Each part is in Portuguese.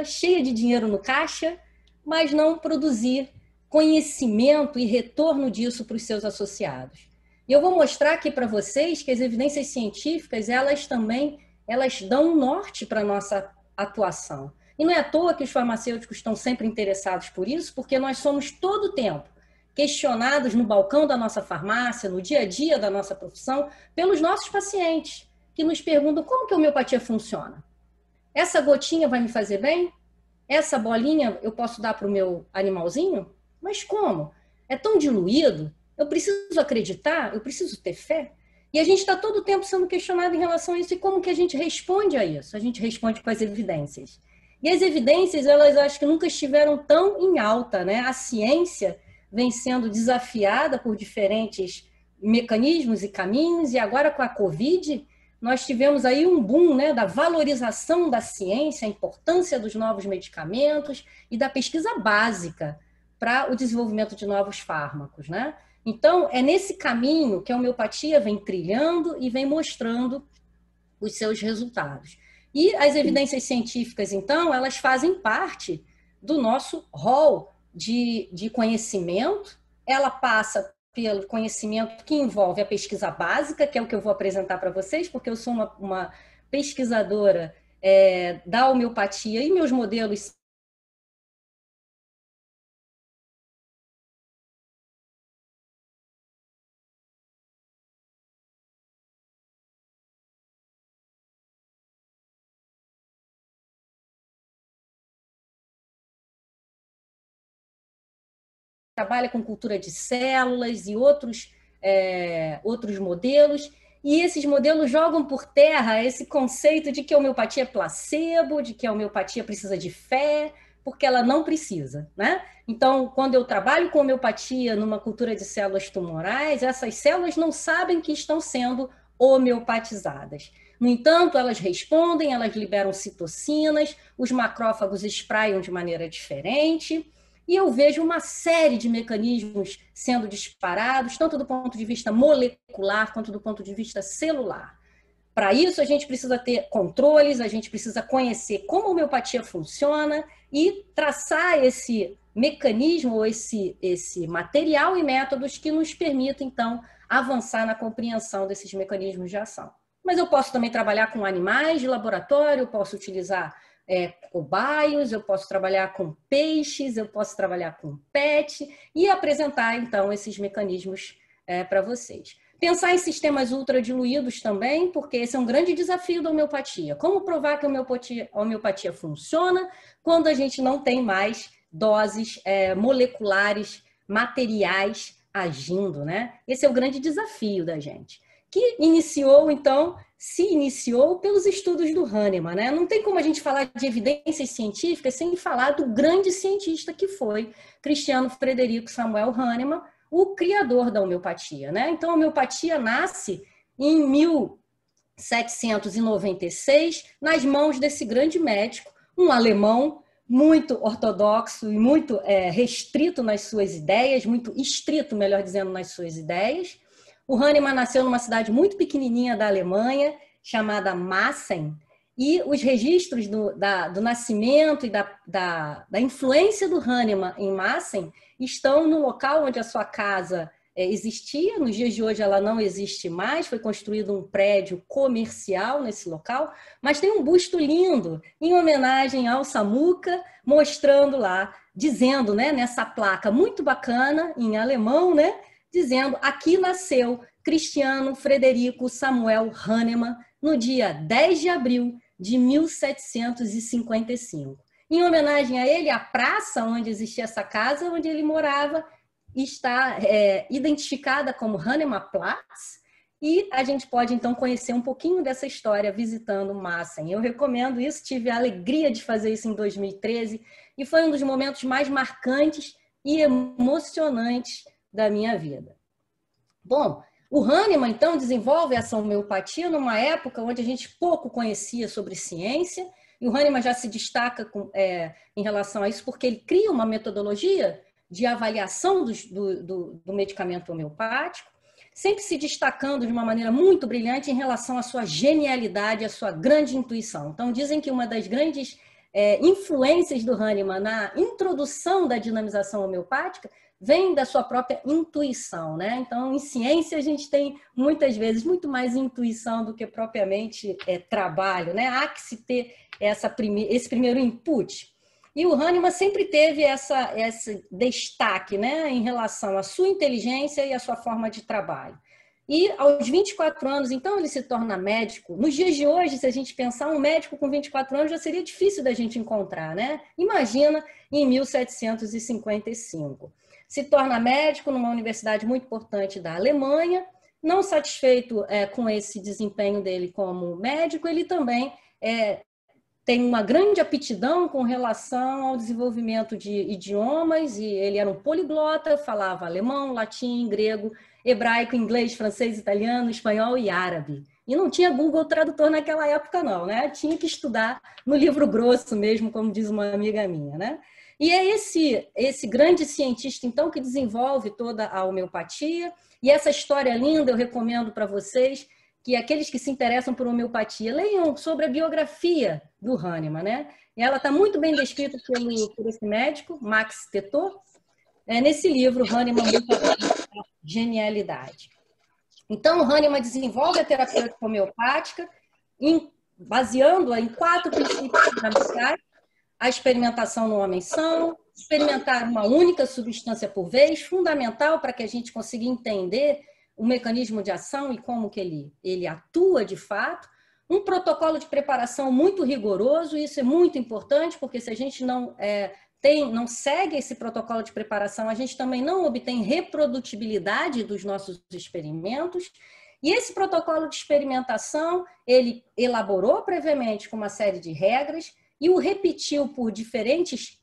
cheia de dinheiro no caixa, mas não produzir conhecimento e retorno disso para os seus associados. E eu vou mostrar aqui para vocês que as evidências científicas, elas dão um norte para a nossa atuação. E não é à toa que os farmacêuticos estão sempre interessados por isso, porque nós somos todo o tempo questionados no balcão da nossa farmácia, no dia a dia da nossa profissão, pelos nossos pacientes, que nos perguntam como que a homeopatia funciona. Essa gotinha vai me fazer bem? Essa bolinha eu posso dar para o meu animalzinho? Mas como? É tão diluído? Eu preciso acreditar? Eu preciso ter fé? E a gente está todo o tempo sendo questionado em relação a isso. E como que a gente responde a isso? A gente responde com as evidências. E as evidências, elas acho que nunca estiveram tão em alta, né? A ciência vem sendo desafiada por diferentes mecanismos e caminhos, e agora com a Covid, nós tivemos aí um boom, né, da valorização da ciência, a importância dos novos medicamentos e da pesquisa básica para o desenvolvimento de novos fármacos, né? Então, é nesse caminho que a homeopatia vem trilhando e vem mostrando os seus resultados. E as evidências científicas, então, elas fazem parte do nosso rol de conhecimento. Ela passa pelo conhecimento que envolve a pesquisa básica, que é o que eu vou apresentar para vocês, porque eu sou uma pesquisadora da homeopatia e meus modelos trabalha com cultura de células e outros modelos, e esses modelos jogam por terra esse conceito de que a homeopatia é placebo, de que a homeopatia precisa de fé, porque ela não precisa, né? Então, quando eu trabalho com homeopatia numa cultura de células tumorais, essas células não sabem que estão sendo homeopatizadas. No entanto, elas respondem, elas liberam citocinas, os macrófagos espraiam de maneira diferente, e eu vejo uma série de mecanismos sendo disparados, tanto do ponto de vista molecular quanto do ponto de vista celular. Para isso, a gente precisa ter controles, a gente precisa conhecer como a homeopatia funciona e traçar esse mecanismo, ou esse material e métodos que nos permitam, então, avançar na compreensão desses mecanismos de ação. Mas eu posso também trabalhar com animais de laboratório, eu posso utilizar cobaios, eu posso trabalhar com peixes, eu posso trabalhar com PET e apresentar, então, esses mecanismos para vocês. Pensar em sistemas ultradiluídos também, porque esse é um grande desafio da homeopatia. Como provar que a homeopatia funciona quando a gente não tem mais doses moleculares, materiais agindo, né? Esse é o grande desafio da gente. Que se iniciou pelos estudos do Hahnemann, né? Não tem como a gente falar de evidências científicas sem falar do grande cientista que foi Christian Frederico Samuel Hahnemann, o criador da homeopatia, né? Então, a homeopatia nasce em 1796, nas mãos desse grande médico, um alemão muito ortodoxo e muito restrito nas suas ideias, muito estrito, melhor dizendo, nas suas ideias. O Hahnemann nasceu numa cidade muito pequenininha da Alemanha, chamada Massen, e os registros do nascimento e da influência do Hahnemann em Massen estão no local onde a sua casa existia. Nos dias de hoje ela não existe mais, foi construído um prédio comercial nesse local, mas tem um busto lindo em homenagem ao Samuca, mostrando lá, dizendo, né, nessa placa muito bacana, em alemão, né, dizendo: aqui nasceu Christian Frederico Samuel Hahnemann no dia 10 de abril de 1755. Em homenagem a ele, a praça onde existia essa casa, onde ele morava, está identificada como Hahnemannplatz, e a gente pode, então, conhecer um pouquinho dessa história visitando Massen. Eu recomendo isso, tive a alegria de fazer isso em 2013, e foi um dos momentos mais marcantes e emocionantes da minha vida. Bom, o Hahnemann, então, desenvolve essa homeopatia numa época onde a gente pouco conhecia sobre ciência, e o Hahnemann já se destaca em relação a isso, porque ele cria uma metodologia de avaliação do medicamento homeopático, sempre se destacando de uma maneira muito brilhante em relação à sua genialidade, à sua grande intuição. Então, dizem que uma das grandes influências do Hahnemann na introdução da dinamização homeopática vem da sua própria intuição, né? Então, em ciência, a gente tem, muitas vezes, muito mais intuição do que propriamente trabalho, né? Há que se ter esse primeiro input. E o Hahnemann sempre teve esse destaque, né, em relação à sua inteligência e à sua forma de trabalho. E aos 24 anos, então, ele se torna médico. Nos dias de hoje, se a gente pensar, um médico com 24 anos já seria difícil da gente encontrar, né? Imagina em 1755. Se torna médico numa universidade muito importante da Alemanha. Não satisfeito com esse desempenho dele como médico, ele também tem uma grande aptidão com relação ao desenvolvimento de idiomas, e ele era um poliglota, falava alemão, latim, grego, hebraico, inglês, francês, italiano, espanhol e árabe. E não tinha Google Tradutor naquela época, não, né? Tinha que estudar no livro grosso mesmo, como diz uma amiga minha, né? E é esse grande cientista, então, que desenvolve toda a homeopatia. E essa história linda eu recomendo para vocês, que aqueles que se interessam por homeopatia leiam sobre a biografia do Hahnemann, né? E ela está muito bem descrita por esse médico, Max Tetor, nesse livro, Hahnemann, Genialidade. Então, o Hahnemann desenvolve a terapêutica homeopática, baseando-a em 4 princípios fundamentais: a experimentação no homem-são, experimentar uma única substância por vez, fundamental para que a gente consiga entender o mecanismo de ação e como que ele atua de fato, um protocolo de preparação muito rigoroso. Isso é muito importante, porque se a gente não segue esse protocolo de preparação, a gente também não obtém reprodutibilidade dos nossos experimentos. E esse protocolo de experimentação, ele elaborou previamente com uma série de regras e o repetiu com diferentes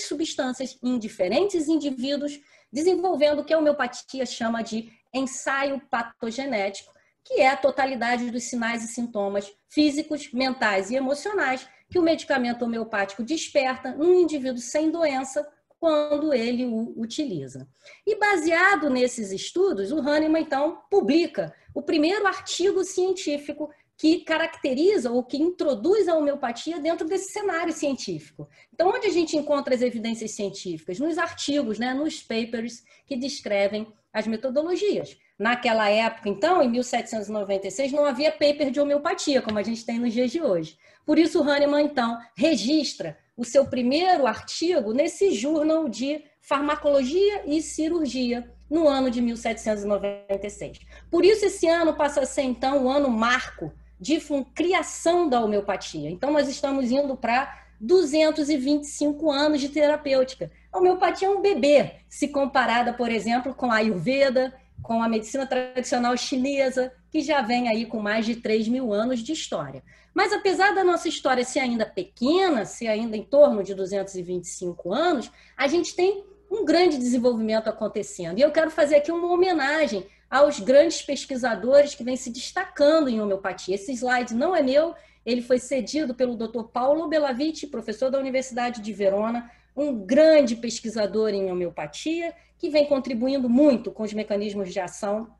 substâncias em diferentes indivíduos, desenvolvendo o que a homeopatia chama de ensaio patogenético, que é a totalidade dos sinais e sintomas físicos, mentais e emocionais que o medicamento homeopático desperta num indivíduo sem doença quando ele o utiliza. E baseado nesses estudos, o Hahnemann, então, publica o primeiro artigo científico que caracteriza ou que introduz a homeopatia dentro desse cenário científico. Então, onde a gente encontra as evidências científicas? Nos artigos, né, nos papers que descrevem as metodologias. Naquela época, então, em 1796, não havia paper de homeopatia, como a gente tem nos dias de hoje. Por isso, o Hahnemann, então, registra o seu primeiro artigo nesse Journal de Farmacologia e Cirurgia, no ano de 1796. Por isso, esse ano passa a ser, então, o ano marco de criação da homeopatia. Então, nós estamos indo para 225 anos de terapêutica. A homeopatia é um bebê, se comparada, por exemplo, com a Ayurveda, com a medicina tradicional chinesa, que já vem aí com mais de 3.000 anos de história. Mas apesar da nossa história ser ainda pequena, ser ainda em torno de 225 anos, a gente tem um grande desenvolvimento acontecendo. E eu quero fazer aqui uma homenagem aos grandes pesquisadores que vêm se destacando em homeopatia. Esse slide não é meu, ele foi cedido pelo Dr. Paulo Bellaviti, professor da Universidade de Verona, um grande pesquisador em homeopatia, que vem contribuindo muito com os mecanismos de ação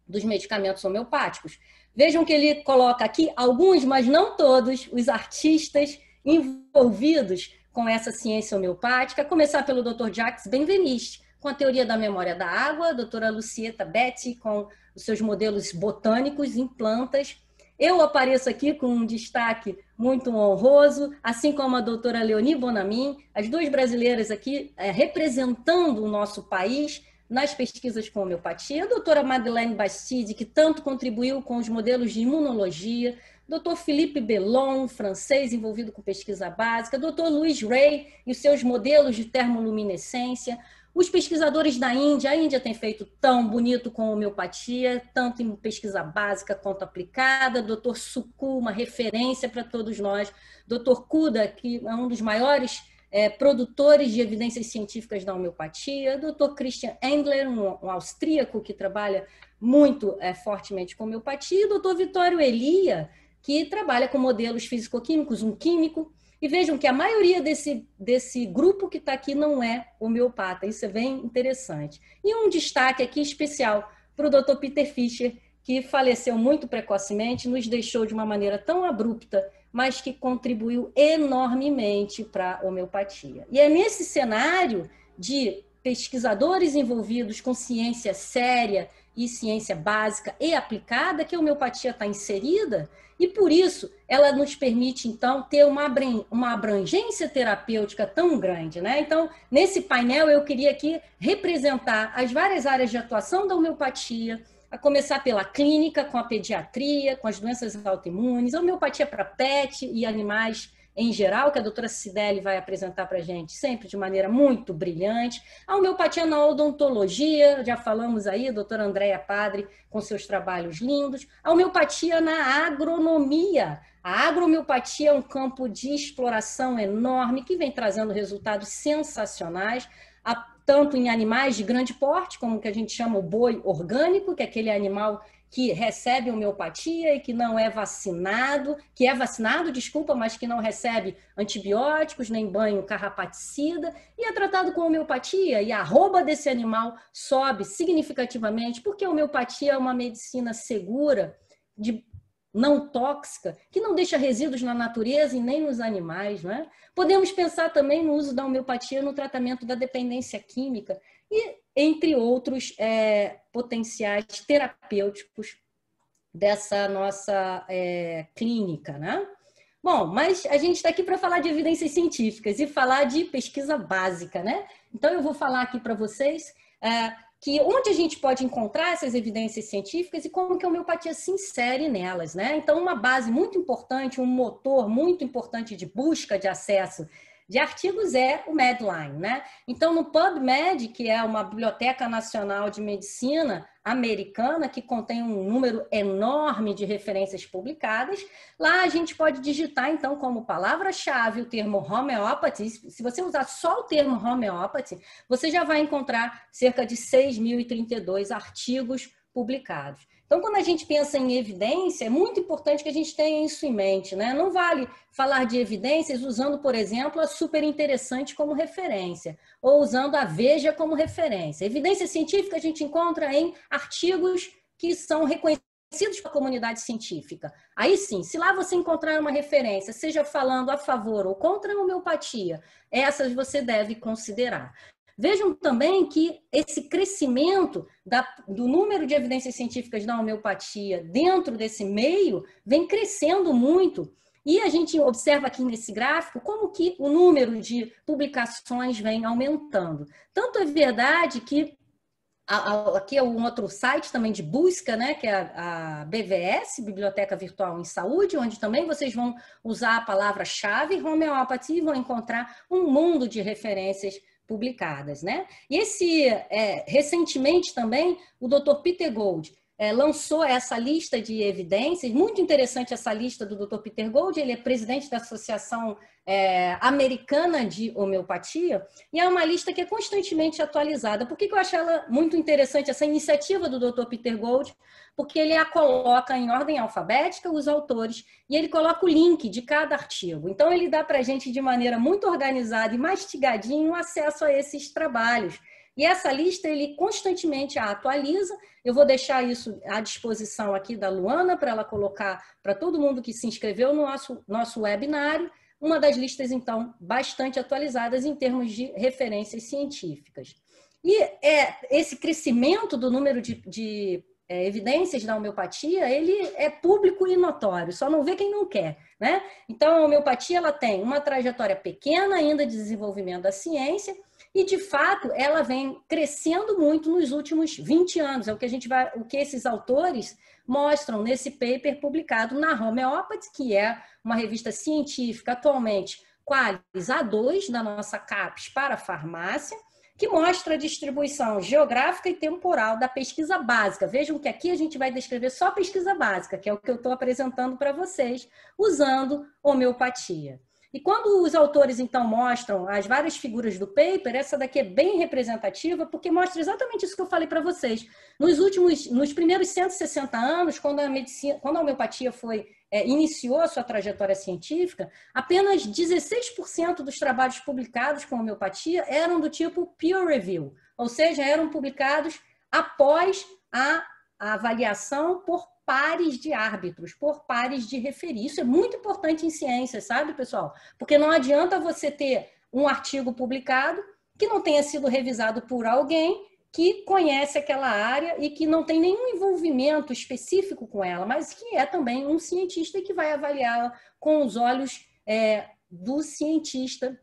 dos medicamentos homeopáticos. Vejam que ele coloca aqui alguns, mas não todos, os artistas envolvidos com essa ciência homeopática, a começar pelo Dr. Jacques Benveniste, com a teoria da memória da água, a doutora Lucieta Betti, com os seus modelos botânicos em plantas. Eu apareço aqui com um destaque muito honroso, assim como a doutora Leonie Bonamin, as duas brasileiras aqui representando o nosso país nas pesquisas com homeopatia, a doutora Madeleine Bastide, que tanto contribuiu com os modelos de imunologia, doutor Philippe Bellon, francês, envolvido com pesquisa básica, doutor Louis Rey e os seus modelos de termoluminescência, os pesquisadores da Índia, a Índia tem feito tão bonito com homeopatia, tanto em pesquisa básica quanto aplicada, doutor Suku, uma referência para todos nós, doutor Kuda, que é um dos maiores produtores de evidências científicas da homeopatia, doutor Christian Endler, um austríaco que trabalha muito fortemente com homeopatia, e doutor Vittorio Elia, que trabalha com modelos físico-químicos, um químico. E vejam que a maioria desse grupo que está aqui não é homeopata. Isso é bem interessante. E um destaque aqui especial para o Dr. Peter Fischer, que faleceu muito precocemente, nos deixou de uma maneira tão abrupta, mas que contribuiu enormemente para a homeopatia. E é nesse cenário de pesquisadores envolvidos com ciência séria e ciência básica e aplicada que a homeopatia está inserida, e por isso ela nos permite, então, ter uma abrangência terapêutica tão grande, né? Então, nesse painel, eu queria aqui representar as várias áreas de atuação da homeopatia, a começar pela clínica, com a pediatria, com as doenças autoimunes, a homeopatia para pet e animais em geral, que a doutora Cibele vai apresentar para a gente, sempre de maneira muito brilhante. A homeopatia na odontologia, já falamos aí, a doutora Andréia Padre, com seus trabalhos lindos. A homeopatia na agronomia. A agrohomeopatia é um campo de exploração enorme, que vem trazendo resultados sensacionais, tanto em animais de grande porte, como o que a gente chama o boi orgânico, que é aquele animal que recebe homeopatia e que não é vacinado, que é vacinado, desculpa, mas que não recebe antibióticos, nem banho carrapaticida, e é tratado com homeopatia, e a arroba desse animal sobe significativamente, porque a homeopatia é uma medicina segura, não tóxica, que não deixa resíduos na natureza e nem nos animais, não é? Podemos pensar também no uso da homeopatia no tratamento da dependência química e entre outros potenciais terapêuticos dessa nossa clínica, né? Bom, mas a gente está aqui para falar de evidências científicas e falar de pesquisa básica, né? Então eu vou falar aqui para vocês que onde a gente pode encontrar essas evidências científicas e como que a homeopatia se insere nelas, né? Então, uma base muito importante, um motor muito importante de busca de acesso de artigos é o Medline, né? Então, no PubMed, que é uma biblioteca nacional de medicina americana, que contém um número enorme de referências publicadas, lá a gente pode digitar, então, como palavra-chave o termo homeopathy. Se você usar só o termo homeopathy, você já vai encontrar cerca de 6.032 artigos publicados. Então, quando a gente pensa em evidência, é muito importante que a gente tenha isso em mente, né? Não vale falar de evidências usando, por exemplo, a Super Interessante como referência, ou usando a Veja como referência. Evidência científica a gente encontra em artigos que são reconhecidos pela comunidade científica. Aí sim, se lá você encontrar uma referência, seja falando a favor ou contra a homeopatia, essas você deve considerar. Vejam também que esse crescimento do número de evidências científicas da homeopatia dentro desse meio vem crescendo muito. E a gente observa aqui nesse gráfico como que o número de publicações vem aumentando. Tanto é verdade que aqui é um outro site também de busca, né, que é a BVS, Biblioteca Virtual em Saúde, onde também vocês vão usar a palavra-chave homeopatia e vão encontrar um mundo de referências publicadas, né? E recentemente também o Dr. Peter Gold lançou essa lista de evidências, muito interessante essa lista do Dr. Peter Gold, ele é presidente da Associação Americana de Homeopatia, e é uma lista que é constantemente atualizada. Por que eu acho ela muito interessante, essa iniciativa do Dr. Peter Gold? Porque ele a coloca em ordem alfabética, os autores, e ele coloca o link de cada artigo. Então, ele dá para a gente, de maneira muito organizada e mastigadinho, acesso a esses trabalhos. E essa lista ele constantemente a atualiza. Eu vou deixar isso à disposição aqui da Luana para ela colocar para todo mundo que se inscreveu no nosso webinário, uma das listas, então, bastante atualizadas em termos de referências científicas. E esse crescimento do número de evidências da homeopatia, ele é público e notório, só não vê quem não quer, né? Então, a homeopatia ela tem uma trajetória pequena ainda de desenvolvimento da ciência, e, de fato, ela vem crescendo muito nos últimos 20 anos. É o que esses autores mostram nesse paper publicado na Homeopathy, que é uma revista científica atualmente Qualis A2, da nossa CAPES para a farmácia, que mostra a distribuição geográfica e temporal da pesquisa básica. Vejam que aqui a gente vai descrever só a pesquisa básica, que é o que eu estou apresentando para vocês, usando homeopatia. E quando os autores, então, mostram as várias figuras do paper, essa daqui é bem representativa, porque mostra exatamente isso que eu falei para vocês. Nos primeiros 160 anos, quando a homeopatia iniciou a sua trajetória científica, apenas 16% dos trabalhos publicados com homeopatia eram do tipo peer review, ou seja, eram publicados após a avaliação por pares de árbitros, por pares de referir. Isso é muito importante em ciência, sabe, pessoal? Porque não adianta você ter um artigo publicado que não tenha sido revisado por alguém que conhece aquela área e que não tem nenhum envolvimento específico com ela, mas que é também um cientista e que vai avaliá-la com os olhos do cientista,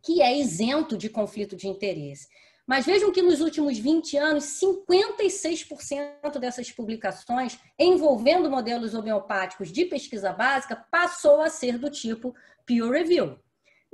que é isento de conflito de interesse. Mas vejam que nos últimos 20 anos, 56% dessas publicações envolvendo modelos homeopáticos de pesquisa básica passou a ser do tipo peer review.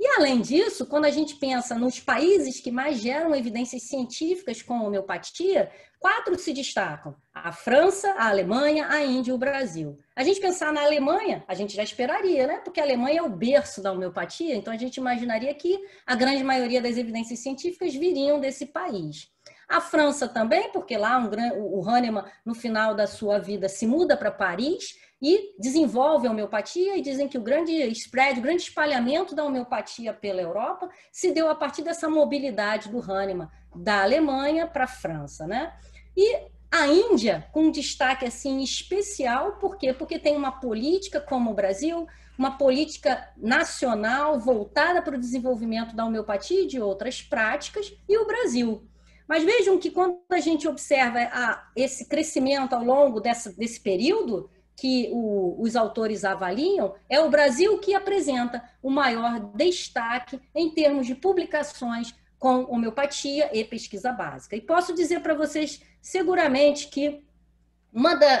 E, além disso, quando a gente pensa nos países que mais geram evidências científicas com homeopatia, 4 se destacam: a França, a Alemanha, a Índia e o Brasil. A gente pensar na Alemanha, a gente já esperaria, né? Porque a Alemanha é o berço da homeopatia, então a gente imaginaria que a grande maioria das evidências científicas viriam desse país. A França também, porque lá o Hahnemann, no final da sua vida, se muda para Paris e desenvolve a homeopatia, e dizem que o grande spread, o grande espalhamento da homeopatia pela Europa se deu a partir dessa mobilidade do Hahnemann da Alemanha para a França, né? E a Índia, com um destaque assim especial, por quê? Porque tem uma política como o Brasil, uma política nacional voltada para o desenvolvimento da homeopatia e de outras práticas, e o Brasil. Mas vejam que quando a gente observa esse crescimento ao longo desse período, que os autores avaliam, é o Brasil que apresenta o maior destaque em termos de publicações com homeopatia e pesquisa básica. E posso dizer para vocês seguramente que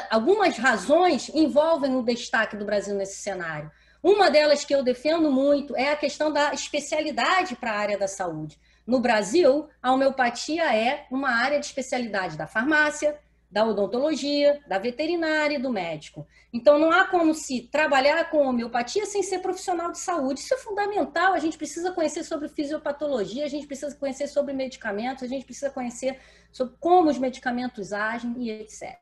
algumas razões envolvem o destaque do Brasil nesse cenário. Uma delas que eu defendo muito é a questão da especialidade para a área da saúde. No Brasil, a homeopatia é uma área de especialidade da farmácia, da odontologia, da veterinária e do médico. Então, não há como se trabalhar com homeopatia sem ser profissional de saúde. Isso é fundamental. A gente precisa conhecer sobre fisiopatologia, a gente precisa conhecer sobre medicamentos, a gente precisa conhecer sobre como os medicamentos agem e etc.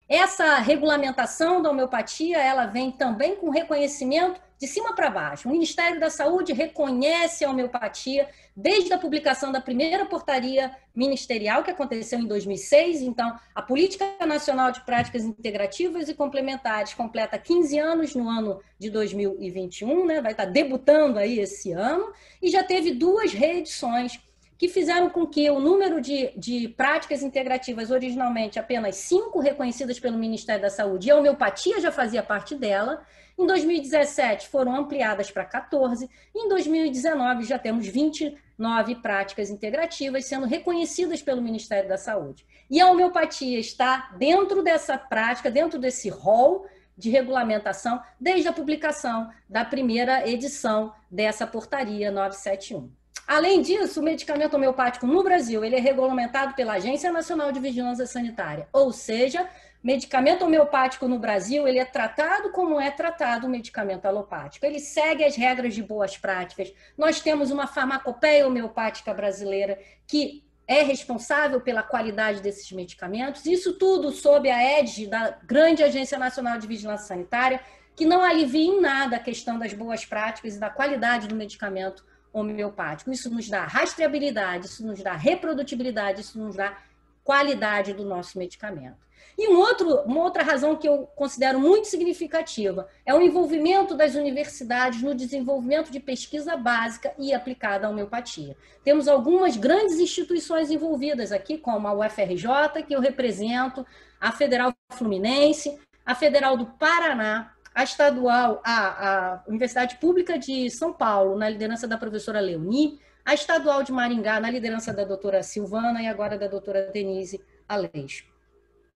Essa regulamentação da homeopatia, ela vem também com reconhecimento de cima para baixo. O Ministério da Saúde reconhece a homeopatia desde a publicação da primeira portaria ministerial, que aconteceu em 2006. Então, a Política Nacional de Práticas Integrativas e Complementares completa 15 anos no ano de 2021, né? Vai estar debutando aí esse ano, e já teve 2 reedições que fizeram com que o número de práticas integrativas, originalmente apenas 5 reconhecidas pelo Ministério da Saúde, e a homeopatia já fazia parte dela. Em 2017 foram ampliadas para 14, e em 2019 já temos 29 práticas integrativas sendo reconhecidas pelo Ministério da Saúde. E a homeopatia está dentro dessa prática, dentro desse rol de regulamentação, desde a publicação da primeira edição dessa portaria 971. Além disso, o medicamento homeopático no Brasil ele é regulamentado pela Agência Nacional de Vigilância Sanitária, ou seja, medicamento homeopático no Brasil ele é tratado como é tratado o medicamento alopático. Ele segue as regras de boas práticas. Nós temos uma farmacopeia homeopática brasileira que é responsável pela qualidade desses medicamentos. Isso tudo sob a égide da grande Agência Nacional de Vigilância Sanitária, que não alivia em nada a questão das boas práticas e da qualidade do medicamento homeopático. Isso nos dá rastreabilidade, isso nos dá reprodutibilidade, isso nos dá qualidade do nosso medicamento. E uma outra razão que eu considero muito significativa é o envolvimento das universidades no desenvolvimento de pesquisa básica e aplicada à homeopatia. Temos algumas grandes instituições envolvidas aqui, como a UFRJ, que eu represento, a Federal Fluminense, a Federal do Paraná, a estadual, a Universidade Pública de São Paulo, na liderança da professora Leoni, a estadual de Maringá, na liderança da doutora Silvana e agora da doutora Denise Aleixo.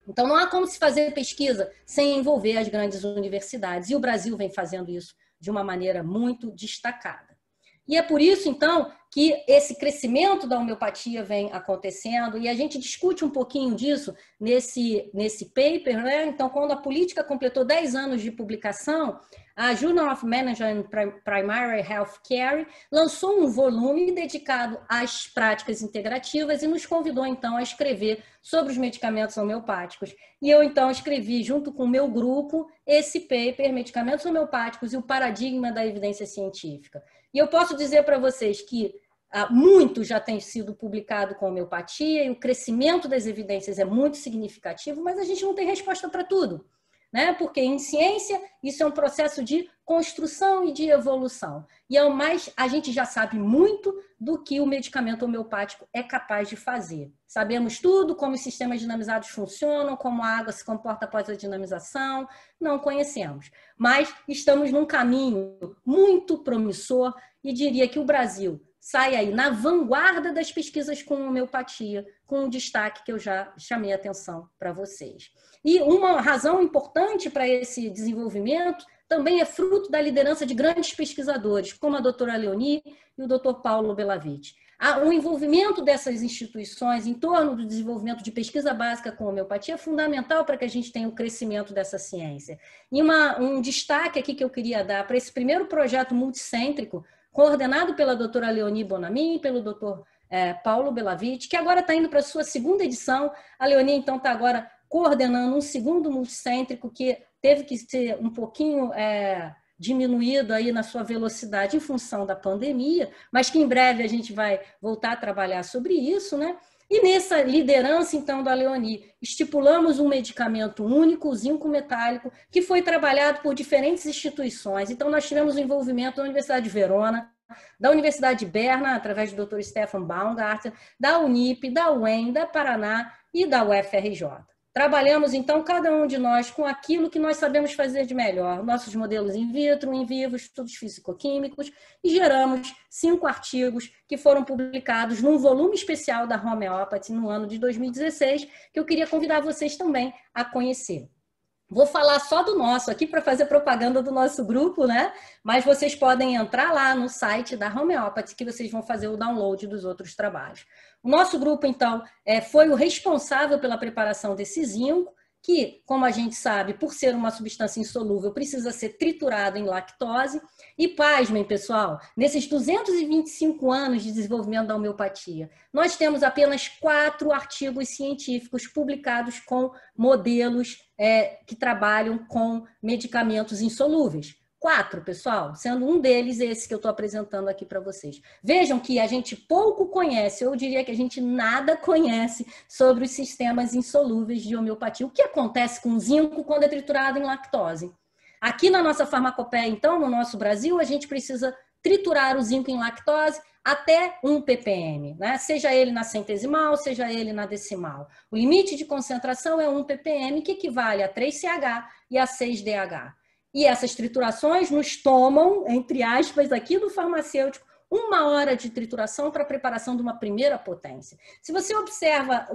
Então, não há como se fazer pesquisa sem envolver as grandes universidades, e o Brasil vem fazendo isso de uma maneira muito destacada. E é por isso, então, que esse crescimento da homeopatia vem acontecendo, e a gente discute um pouquinho disso nesse paper, né? Então, quando a política completou 10 anos de publicação, a Journal of Management and Primary Health Care lançou um volume dedicado às práticas integrativas e nos convidou, então, a escrever sobre os medicamentos homeopáticos. E eu, então, escrevi, junto com o meu grupo, esse paper, Medicamentos Homeopáticos e o Paradigma da Evidência Científica. E eu posso dizer para vocês que muito já tem sido publicado com homeopatia e o crescimento das evidências é muito significativo, mas a gente não tem resposta para tudo. né? Porque em ciência isso é um processo de construção e de evolução. E é o mais, a gente já sabe muito do que o medicamento homeopático é capaz de fazer. Sabemos tudo, como os sistemas dinamizados funcionam, como a água se comporta após a dinamização, não conhecemos. Mas estamos num caminho muito promissor e diria que o Brasil sai aí na vanguarda das pesquisas com homeopatia, com o destaque que eu já chamei a atenção para vocês. E uma razão importante para esse desenvolvimento também é fruto da liderança de grandes pesquisadores, como a doutora Leoni e o doutor Paulo Bellavitch. O envolvimento dessas instituições em torno do desenvolvimento de pesquisa básica com homeopatia é fundamental para que a gente tenha o crescimento dessa ciência. E um destaque aqui que eu queria dar para esse primeiro projeto multicêntrico, coordenado pela doutora Leoni Bonamin e pelo doutor Paulo Bellavitch, que agora está indo para a sua segunda edição. A Leoni, então, está agora coordenando um segundo multicêntrico que teve que ser um pouquinho diminuído aí na sua velocidade em função da pandemia, mas que em breve a gente vai voltar a trabalhar sobre isso, né? E nessa liderança, então, da Leoni, estipulamos um medicamento único, o zinco metálico, que foi trabalhado por diferentes instituições. Então, nós tivemos o envolvimento da Universidade de Verona, da Universidade de Berna, através do Dr. Stefan Baumgarten, da Unip, da UEM, da Paraná e da UFRJ. Trabalhamos, então, cada um de nós com aquilo que nós sabemos fazer de melhor, nossos modelos in vitro, in vivo, estudos físico-químicos, e geramos 5 artigos que foram publicados num volume especial da Homeopathy no ano de 2016, que eu queria convidar vocês também a conhecer. Vou falar só do nosso aqui para fazer propaganda do nosso grupo, né? Mas vocês podem entrar lá no site da Homeopathy que vocês vão fazer o download dos outros trabalhos. O nosso grupo, então, foi o responsável pela preparação desse zinco, que, como a gente sabe, por ser uma substância insolúvel, precisa ser triturado em lactose. E pasmem, pessoal, nesses 225 anos de desenvolvimento da homeopatia, nós temos apenas 4 artigos científicos publicados com modelos que trabalham com medicamentos insolúveis. 4, pessoal, sendo um deles esse que eu estou apresentando aqui para vocês. Vejam que a gente pouco conhece, eu diria que a gente nada conhece sobre os sistemas insolúveis de homeopatia. O que acontece com o zinco quando é triturado em lactose? Aqui na nossa farmacopeia, então, no nosso Brasil, a gente precisa triturar o zinco em lactose até 1 ppm, né? Seja ele na centesimal, seja ele na decimal. O limite de concentração é 1 ppm, que equivale a 3CH e a 6DH. E essas triturações nos tomam, entre aspas, aqui do farmacêutico, 1 hora de trituração para a preparação de uma primeira potência. Se você observa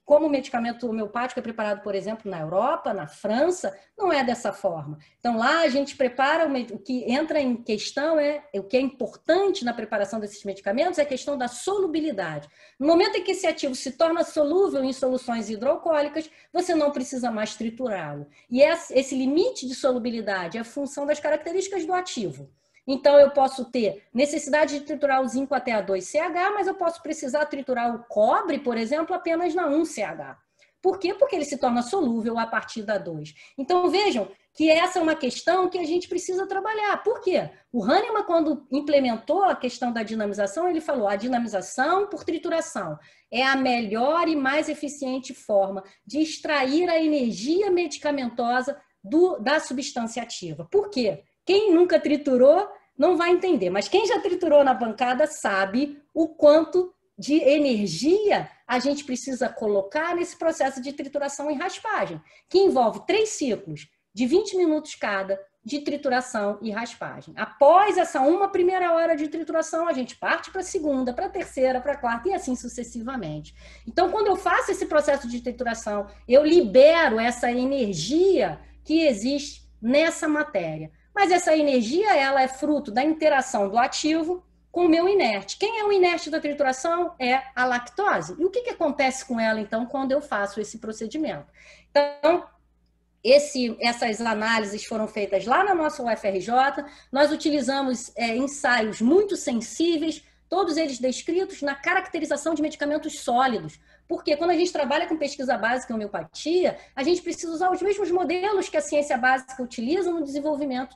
como o medicamento homeopático é preparado, por exemplo, na Europa, na França, não é dessa forma. Então, lá a gente prepara, o que entra em questão o que é importante na preparação desses medicamentos é a questão da solubilidade. No momento em que esse ativo se torna solúvel em soluções hidroalcoólicas, você não precisa mais triturá-lo. E esse limite de solubilidade é a função das características do ativo. Então, eu posso ter necessidade de triturar o zinco até a 2CH, mas eu posso precisar triturar o cobre, por exemplo, apenas na 1CH. Por quê? Porque ele se torna solúvel a partir da 2. Então, vejam que essa é uma questão que a gente precisa trabalhar. Por quê? O Hahnemann, quando implementou a questão da dinamização, ele falou: a dinamização por trituração é a melhor e mais eficiente forma de extrair a energia medicamentosa da substância ativa. Por quê? Quem nunca triturou não vai entender, mas quem já triturou na bancada sabe o quanto de energia a gente precisa colocar nesse processo de trituração e raspagem, que envolve 3 ciclos de 20 minutos cada de trituração e raspagem. Após essa primeira hora de trituração, a gente parte para a segunda, para a terceira, para a quarta e assim sucessivamente. Então, quando eu faço esse processo de trituração, eu libero essa energia que existe nessa matéria. Mas essa energia, ela é fruto da interação do ativo com o meu inerte. Quem é o inerte da trituração? É a lactose. E o que acontece com ela, então, quando eu faço esse procedimento? Então, essas análises foram feitas lá na nossa UFRJ. Nós utilizamos ensaios muito sensíveis, todos eles descritos na caracterização de medicamentos sólidos. Porque quando a gente trabalha com pesquisa básica em homeopatia, a gente precisa usar os mesmos modelos que a ciência básica utiliza no desenvolvimento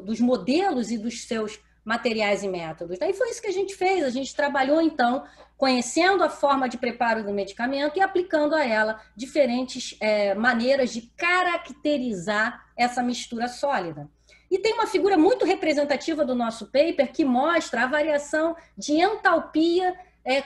dos modelos e dos seus materiais e métodos. E foi isso que a gente fez. A gente trabalhou, então, conhecendo a forma de preparo do medicamento e aplicando a ela diferentes maneiras de caracterizar essa mistura sólida. E tem uma figura muito representativa do nosso paper que mostra a variação de entalpia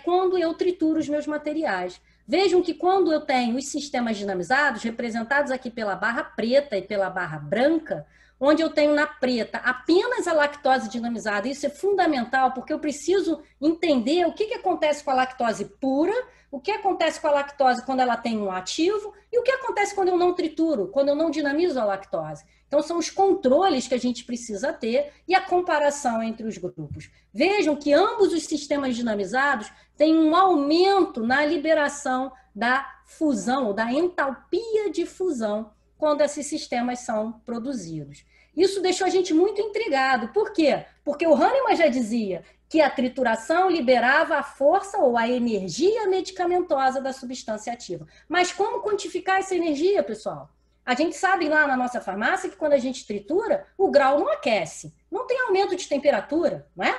quando eu trituro os meus materiais. Vejam que quando eu tenho os sistemas dinamizados, representados aqui pela barra preta e pela barra branca, onde eu tenho na preta apenas a lactose dinamizada, isso é fundamental, porque eu preciso entender o que acontece com a lactose pura, o que acontece com a lactose quando ela tem um ativo, e o que acontece quando eu não trituro, quando eu não dinamizo a lactose. Então, são os controles que a gente precisa ter e a comparação entre os grupos. Vejam que ambos os sistemas dinamizados têm um aumento na liberação da fusão, ou da entalpia de fusão, quando esses sistemas são produzidos. Isso deixou a gente muito intrigado. Por quê? Porque o Hahnemann já dizia que a trituração liberava a força ou a energia medicamentosa da substância ativa. Mas como quantificar essa energia, pessoal? A gente sabe lá na nossa farmácia que quando a gente tritura, o grau não aquece. Não tem aumento de temperatura, não é?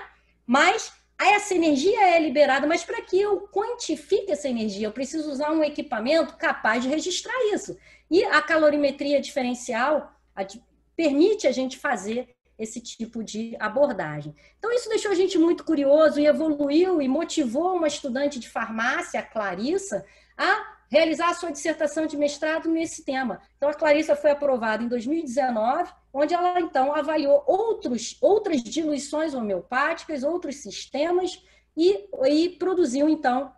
Mas essa energia é liberada, mas para que eu quantifique essa energia, eu preciso usar um equipamento capaz de registrar isso. E a calorimetria diferencial permite a gente fazer esse tipo de abordagem. Então, isso deixou a gente muito curioso e evoluiu e motivou uma estudante de farmácia, a Clarissa, a realizar a sua dissertação de mestrado nesse tema. Então, a Clarissa foi aprovada em 2019, onde ela, então, avaliou outras diluições homeopáticas, outros sistemas e produziu, então,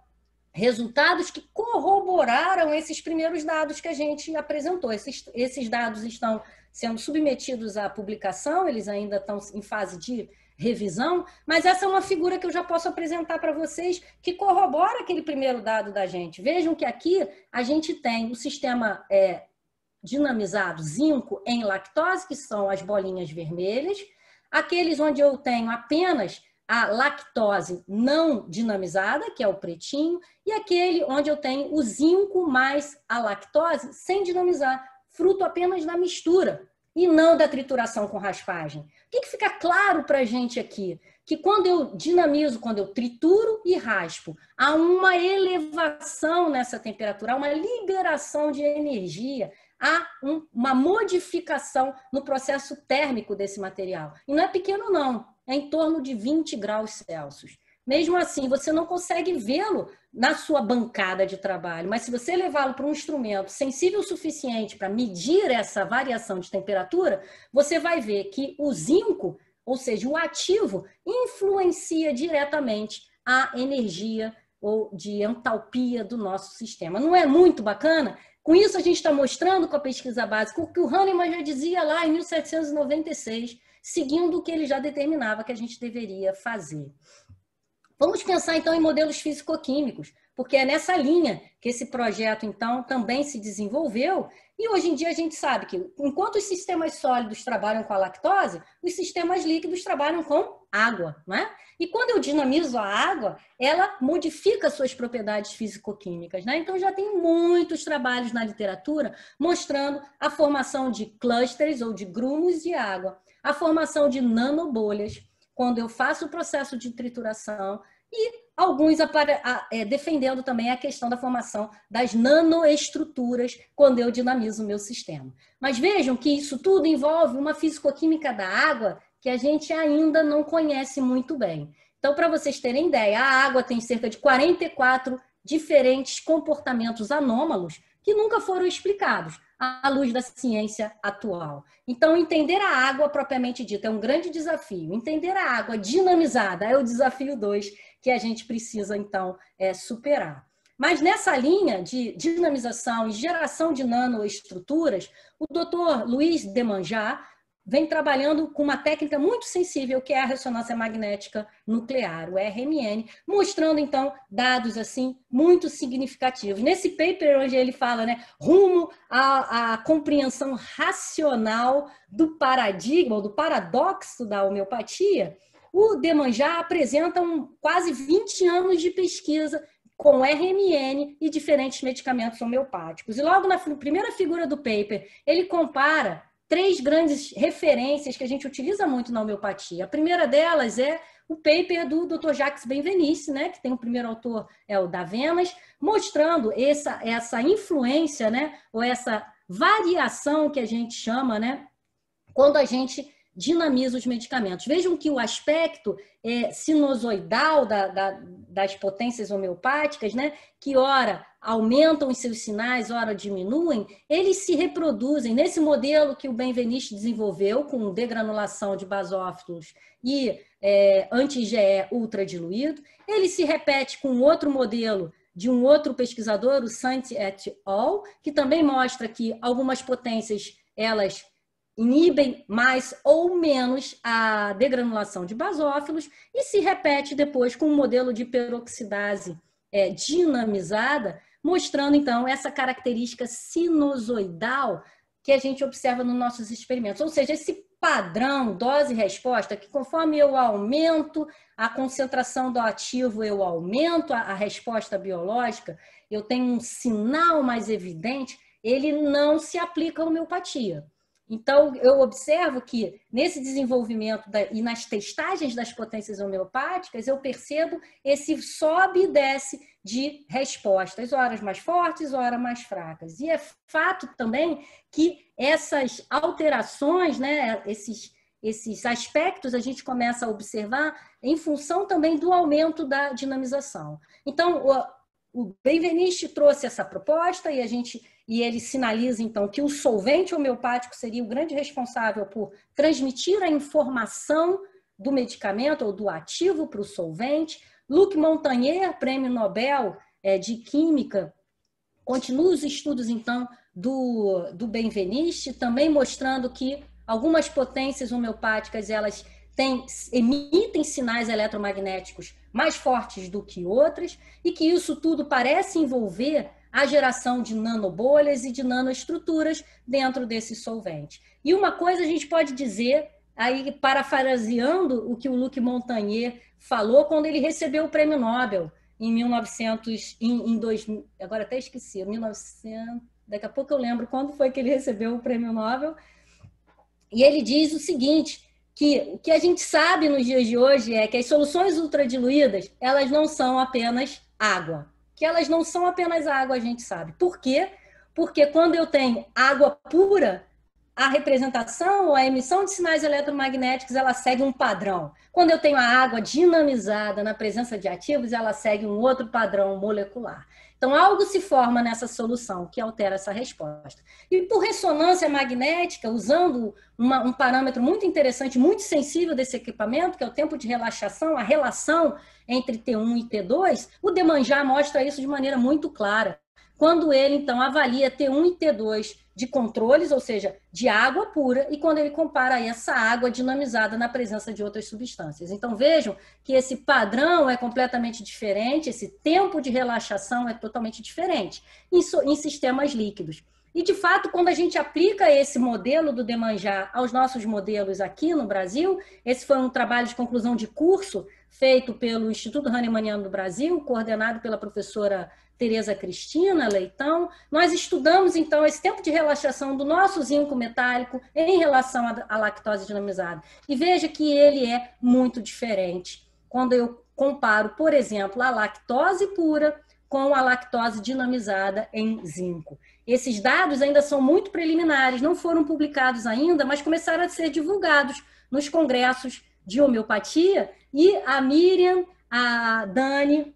resultados que corroboraram esses primeiros dados que a gente apresentou. Esses dados estão sendo submetidos à publicação, eles ainda estão em fase de revisão, mas essa é uma figura que eu já posso apresentar para vocês que corrobora aquele primeiro dado da gente. Vejam que aqui a gente tem o sistema dinamizado zinco em lactose, que são as bolinhas vermelhas, aqueles onde eu tenho apenas a lactose não dinamizada, que é o pretinho, e aquele onde eu tenho o zinco mais a lactose sem dinamizar, fruto apenas da mistura e não da trituração com raspagem. O que fica claro para a gente aqui? Que quando eu dinamizo, quando eu trituro e raspo, há uma elevação nessa temperatura, há uma liberação de energia, há uma modificação no processo térmico desse material. E não é pequeno, não. É em torno de 20 graus Celsius. Mesmo assim, você não consegue vê-lo na sua bancada de trabalho, mas se você levá-lo para um instrumento sensível o suficiente para medir essa variação de temperatura, você vai ver que o zinco, ou seja, o ativo, influencia diretamente a energia ou de entalpia do nosso sistema. Não é muito bacana? Com isso, a gente está mostrando com a pesquisa básica o que o Hahnemann já dizia lá em 1796, seguindo o que ele já determinava que a gente deveria fazer. Vamos pensar, então, em modelos físico-químicos, porque é nessa linha que esse projeto, então, também se desenvolveu. E hoje em dia a gente sabe que, enquanto os sistemas sólidos trabalham com a lactose, os sistemas líquidos trabalham com água, não é? E quando eu dinamizo a água, ela modifica suas propriedades físico-químicas, né? Então, já tem muitos trabalhos na literatura mostrando a formação de clústeres ou de grumos de água, a formação de nanobolhas, quando eu faço o processo de trituração, e alguns defendendo também a questão da formação das nanoestruturas quando eu dinamizo o meu sistema. Mas vejam que isso tudo envolve uma fisicoquímica da água que a gente ainda não conhece muito bem. Então, para vocês terem ideia, a água tem cerca de 44 diferentes comportamentos anômalos que nunca foram explicados à luz da ciência atual. Então, entender a água propriamente dita é um grande desafio. Entender a água dinamizada é o desafio 2 que a gente precisa, então, superar. Mas nessa linha de dinamização e geração de nanoestruturas, o Dr. Luiz Demanjá vem trabalhando com uma técnica muito sensível, que é a ressonância magnética nuclear, o RMN, mostrando, então, dados assim muito significativos. Nesse paper onde ele fala, né, rumo à compreensão racional do paradigma, ou do paradoxo da homeopatia, o Demanjá apresenta quase 20 anos de pesquisa com RMN e diferentes medicamentos homeopáticos. E logo na primeira figura do paper, ele compara três grandes referências que a gente utiliza muito na homeopatia. A primeira delas é o paper do Dr. Jacques Benveniste, né, que tem o primeiro autor, é o Davenas, mostrando essa influência, né, ou essa variação que a gente chama, né, quando a gente dinamiza os medicamentos. Vejam que o aspecto sinusoidal das potências homeopáticas, né, que ora aumentam os seus sinais, ora diminuem, eles se reproduzem nesse modelo que o Benveniste desenvolveu, com degranulação de basófilos e anti-IgE ultradiluído. Ele se repete com outro modelo de um outro pesquisador, o Sant et al., que também mostra que algumas potências, elas inibem mais ou menos a degranulação de basófilos, e se repete depois com um modelo de peroxidase dinamizada, mostrando então essa característica sinusoidal que a gente observa nos nossos experimentos. Ou seja, esse padrão dose-resposta, que conforme eu aumento a concentração do ativo, eu aumento a resposta biológica, eu tenho um sinal mais evidente, ele não se aplica à homeopatia. Então, eu observo que nesse desenvolvimento e nas testagens das potências homeopáticas, eu percebo esse sobe e desce de respostas, horas mais fortes, horas mais fracas. E é fato também que essas alterações, né, esses aspectos a gente começa a observar em função também do aumento da dinamização. Então, o Benveniste trouxe essa proposta e ele sinaliza, então, que o solvente homeopático seria o grande responsável por transmitir a informação do medicamento ou do ativo para o solvente. Luc Montagnier, prêmio Nobel de Química, continua os estudos, então, do Benveniste, também mostrando que algumas potências homeopáticas, elas emitem sinais eletromagnéticos mais fortes do que outras, e que isso tudo parece envolver a geração de nanobolhas e de nanoestruturas dentro desse solvente. E uma coisa a gente pode dizer, aí parafraseando o que o Luc Montagnier falou quando ele recebeu o prêmio Nobel em 2000, agora até esqueci, 1900, daqui a pouco eu lembro quando foi que ele recebeu o prêmio Nobel, e ele diz o seguinte, que o que a gente sabe nos dias de hoje é que as soluções ultradiluídas, elas não são apenas água. Que elas não são apenas água, a gente sabe. Por quê? Porque quando eu tenho água pura, a representação ou a emissão de sinais eletromagnéticos, ela segue um padrão. Quando eu tenho a água dinamizada na presença de ativos, ela segue um outro padrão molecular. Então, algo se forma nessa solução que altera essa resposta. E por ressonância magnética, usando um parâmetro muito interessante, muito sensível desse equipamento, que é o tempo de relaxação, a relação entre T1 e T2, o Demanjar mostra isso de maneira muito clara. Quando ele, então, avalia T1 e T2 de controles, ou seja, de água pura, e quando ele compara essa água dinamizada na presença de outras substâncias. Então, vejam que esse padrão é completamente diferente, esse tempo de relaxação é totalmente diferente em sistemas líquidos. E, de fato, quando a gente aplica esse modelo do Demanjar aos nossos modelos aqui no Brasil, esse foi um trabalho de conclusão de curso feito pelo Instituto Hahnemanniano do Brasil, coordenado pela professora Tereza Cristina Leitão. Nós estudamos, então, esse tempo de relaxação do nosso zinco metálico em relação à lactose dinamizada. E veja que ele é muito diferente quando eu comparo, por exemplo, a lactose pura com a lactose dinamizada em zinco. Esses dados ainda são muito preliminares, não foram publicados ainda, mas começaram a ser divulgados nos congressos de homeopatia, e a Miriam, a Dani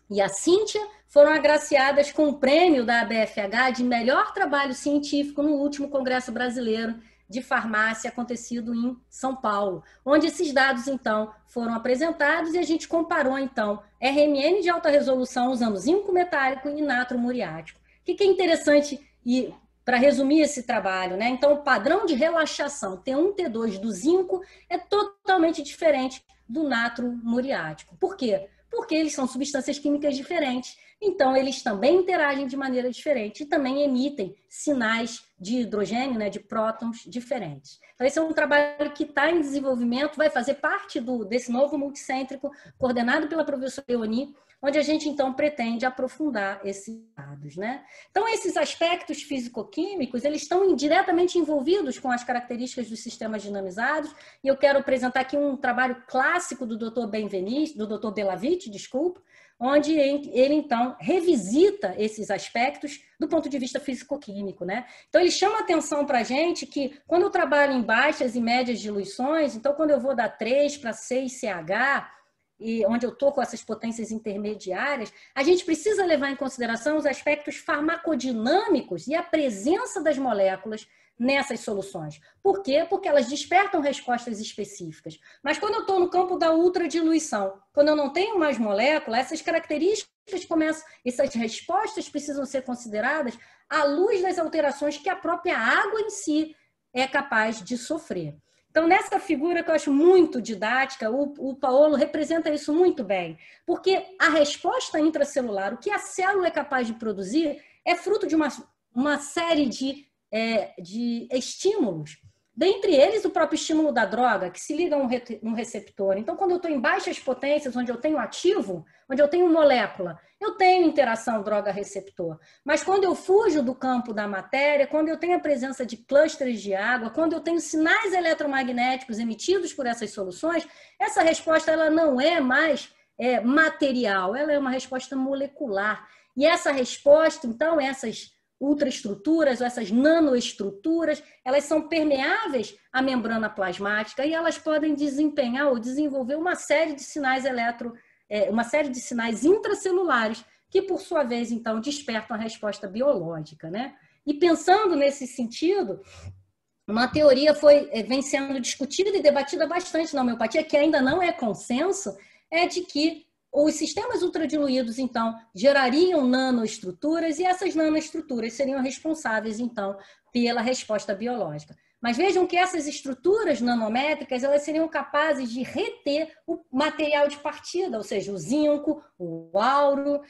e a Cíntia foram agraciadas com o prêmio da ABFH de melhor trabalho científico no último Congresso Brasileiro de Farmácia acontecido em São Paulo, onde esses dados, então, foram apresentados e a gente comparou, então, RMN de alta resolução usando zinco metálico e natro muriático. O que é interessante, e para resumir esse trabalho, né? Então, o padrão de relaxação T1, T2 do zinco é totalmente diferente do natro muriático. Por quê? Porque eles são substâncias químicas diferentes, então eles também interagem de maneira diferente e também emitem sinais de hidrogênio, né, de prótons diferentes. Então, esse é um trabalho que está em desenvolvimento, vai fazer parte desse novo multicêntrico, coordenado pela professora Leoni, onde a gente, então, pretende aprofundar esses dados, né? Então, esses aspectos físico-químicos, eles estão diretamente envolvidos com as características dos sistemas dinamizados, e eu quero apresentar aqui um trabalho clássico do Dr. Benveniste, do Dr. Belavite, desculpa, onde ele, então, revisita esses aspectos do ponto de vista físico-químico, né? Então, ele chama atenção para a gente que, quando eu trabalho em baixas e médias diluições, então, quando eu vou da 3 para 6 CH, e onde eu estou com essas potências intermediárias, a gente precisa levar em consideração os aspectos farmacodinâmicos e a presença das moléculas nessas soluções. Por quê? Porque elas despertam respostas específicas. Mas quando eu estou no campo da ultradiluição, quando eu não tenho mais molécula, essas características começam, essas respostas precisam ser consideradas à luz das alterações que a própria água em si é capaz de sofrer. Então, nessa figura que eu acho muito didática, o Paolo representa isso muito bem, porque a resposta intracelular, o que a célula é capaz de produzir, é fruto de uma série de estímulos. Dentre eles, o próprio estímulo da droga, que se liga a um receptor. Então, quando eu estou em baixas potências, onde eu tenho ativo, onde eu tenho molécula, eu tenho interação droga-receptor. Mas quando eu fujo do campo da matéria, quando eu tenho a presença de clusters de água, quando eu tenho sinais eletromagnéticos emitidos por essas soluções, essa resposta ela não é mais material, ela é uma resposta molecular. E essa resposta, então, essas ultraestruturas ou essas nanoestruturas, elas são permeáveis à membrana plasmática e elas podem desempenhar ou desenvolver uma série de sinais uma série de sinais intracelulares que, por sua vez, então, despertam a resposta biológica, né? E pensando nesse sentido, uma teoria vem sendo discutida e debatida bastante na homeopatia, que ainda não é consenso, é de que os sistemas ultradiluídos, então, gerariam nanoestruturas e essas nanoestruturas seriam responsáveis, então, pela resposta biológica. Mas vejam que essas estruturas nanométricas, elas seriam capazes de reter o material de partida, ou seja, o zinco, o auro,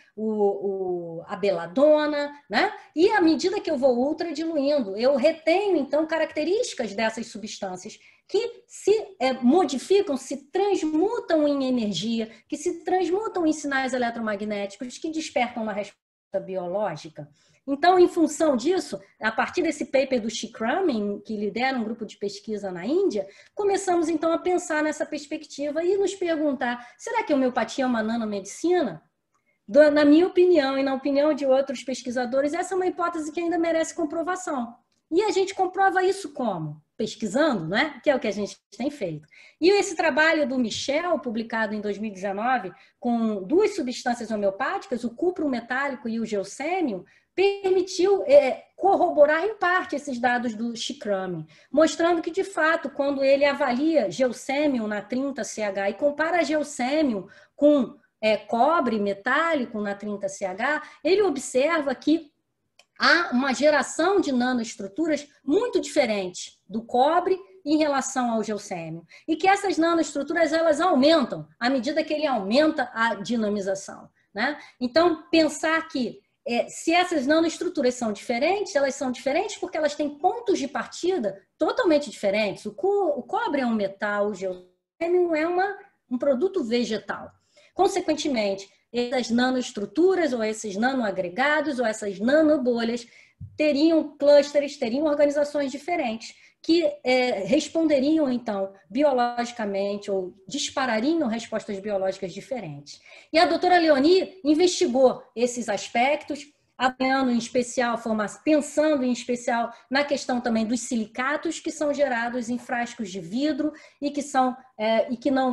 a beladona, né? E à medida que eu vou ultradiluindo, eu retenho, então, características dessas substâncias que se modificam, se transmutam em energia, que se transmutam em sinais eletromagnéticos, que despertam uma resposta biológica. Então, em função disso, a partir desse paper do Shikram, que lidera um grupo de pesquisa na Índia, começamos então a pensar nessa perspectiva e nos perguntar, será que a homeopatia é uma nanomedicina? Na minha opinião e na opinião de outros pesquisadores, essa é uma hipótese que ainda merece comprovação. E a gente comprova isso como? Pesquisando, né? Que é o que a gente tem feito. E esse trabalho do Michel, publicado em 2019, com duas substâncias homeopáticas, o cupro metálico e o geossêmio, permitiu corroborar em parte esses dados do Shikram, mostrando que, de fato, quando ele avalia geossêmio na 30CH e compara geossêmio com cobre metálico na 30CH, ele observa que há uma geração de nanoestruturas muito diferente do cobre em relação ao geossêmio. E que essas nanoestruturas elas aumentam à medida que ele aumenta a dinamização, né? Então, pensar que se essas nanoestruturas são diferentes, elas são diferentes porque elas têm pontos de partida totalmente diferentes. O cobre é um metal, o geossêmio é um produto vegetal. Consequentemente, essas nanoestruturas, ou esses nanoagregados, ou essas nanobolhas, teriam clusters, teriam organizações diferentes, que responderiam, então, biologicamente, ou disparariam respostas biológicas diferentes. E a doutora Leoni investigou esses aspectos, pensando em especial na questão também dos silicatos que são gerados em frascos de vidro e que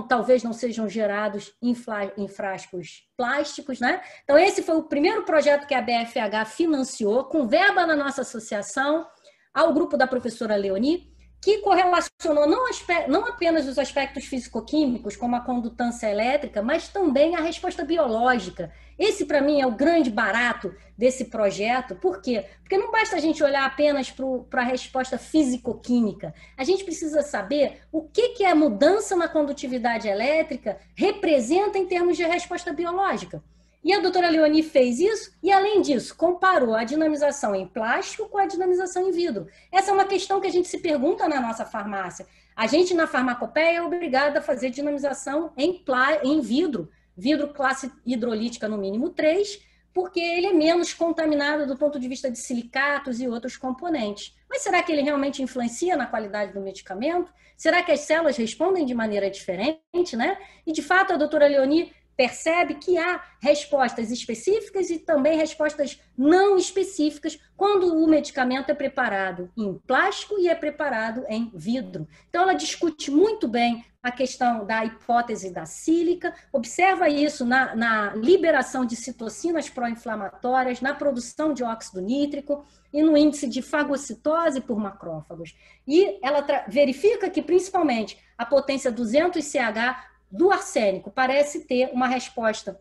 talvez não sejam gerados em frascos plásticos, né? Então, esse foi o primeiro projeto que a BFH financiou, com verba da nossa associação, ao grupo da professora Leoni, que correlacionou não apenas os aspectos físico-químicos, como a condutância elétrica, mas também a resposta biológica. Esse, para mim, é o grande barato desse projeto. Por quê? Porque não basta a gente olhar apenas para a resposta físico-química. A gente precisa saber o que a mudança na condutividade elétrica representa em termos de resposta biológica. E a doutora Leoni fez isso e, além disso, comparou a dinamização em plástico com a dinamização em vidro. Essa é uma questão que a gente se pergunta na nossa farmácia. A gente, na farmacopeia, é obrigada a fazer dinamização em vidro. Vidro classe hidrolítica no mínimo 3, porque ele é menos contaminado do ponto de vista de silicatos e outros componentes. Mas será que ele realmente influencia na qualidade do medicamento? Será que as células respondem de maneira diferente, né? E, de fato, a doutora Leoni percebe que há respostas específicas e também respostas não específicas quando o medicamento é preparado em plástico e é preparado em vidro. Então, ela discute muito bem a questão da hipótese da sílica, observa isso na liberação de citocinas pró-inflamatórias, na produção de óxido nítrico e no índice de fagocitose por macrófagos. E ela verifica que, principalmente, a potência 200CH do arsênico parece ter uma resposta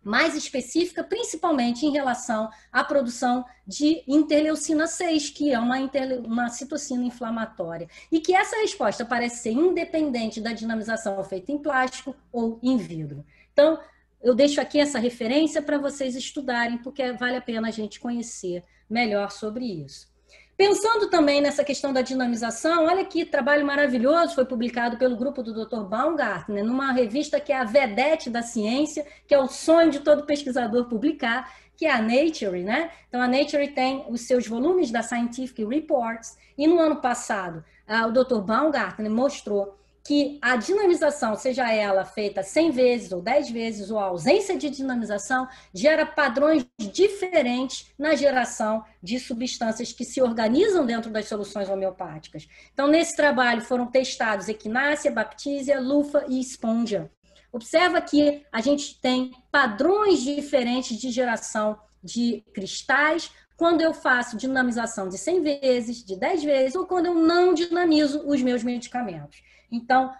mais específica, principalmente em relação à produção de interleucina 6, que é uma citocina inflamatória. E que essa resposta parece ser independente da dinamização feita em plástico ou em vidro. Então, eu deixo aqui essa referência para vocês estudarem, porque vale a pena a gente conhecer melhor sobre isso. Pensando também nessa questão da dinamização, olha que trabalho maravilhoso, foi publicado pelo grupo do Dr. Baumgartner, numa revista que é a vedete da ciência, que é o sonho de todo pesquisador publicar, que é a Nature, né? Então, a Nature tem os seus volumes da Scientific Reports, e no ano passado, o Dr. Baumgartner mostrou que a dinamização, seja ela feita 100 vezes ou 10 vezes, ou a ausência de dinamização, gera padrões diferentes na geração de substâncias que se organizam dentro das soluções homeopáticas. Então, nesse trabalho foram testados equinácea, baptisia, lufa e esponja. Observa que a gente tem padrões diferentes de geração de cristais quando eu faço dinamização de 100 vezes, de 10 vezes, ou quando eu não dinamizo os meus medicamentos. Então,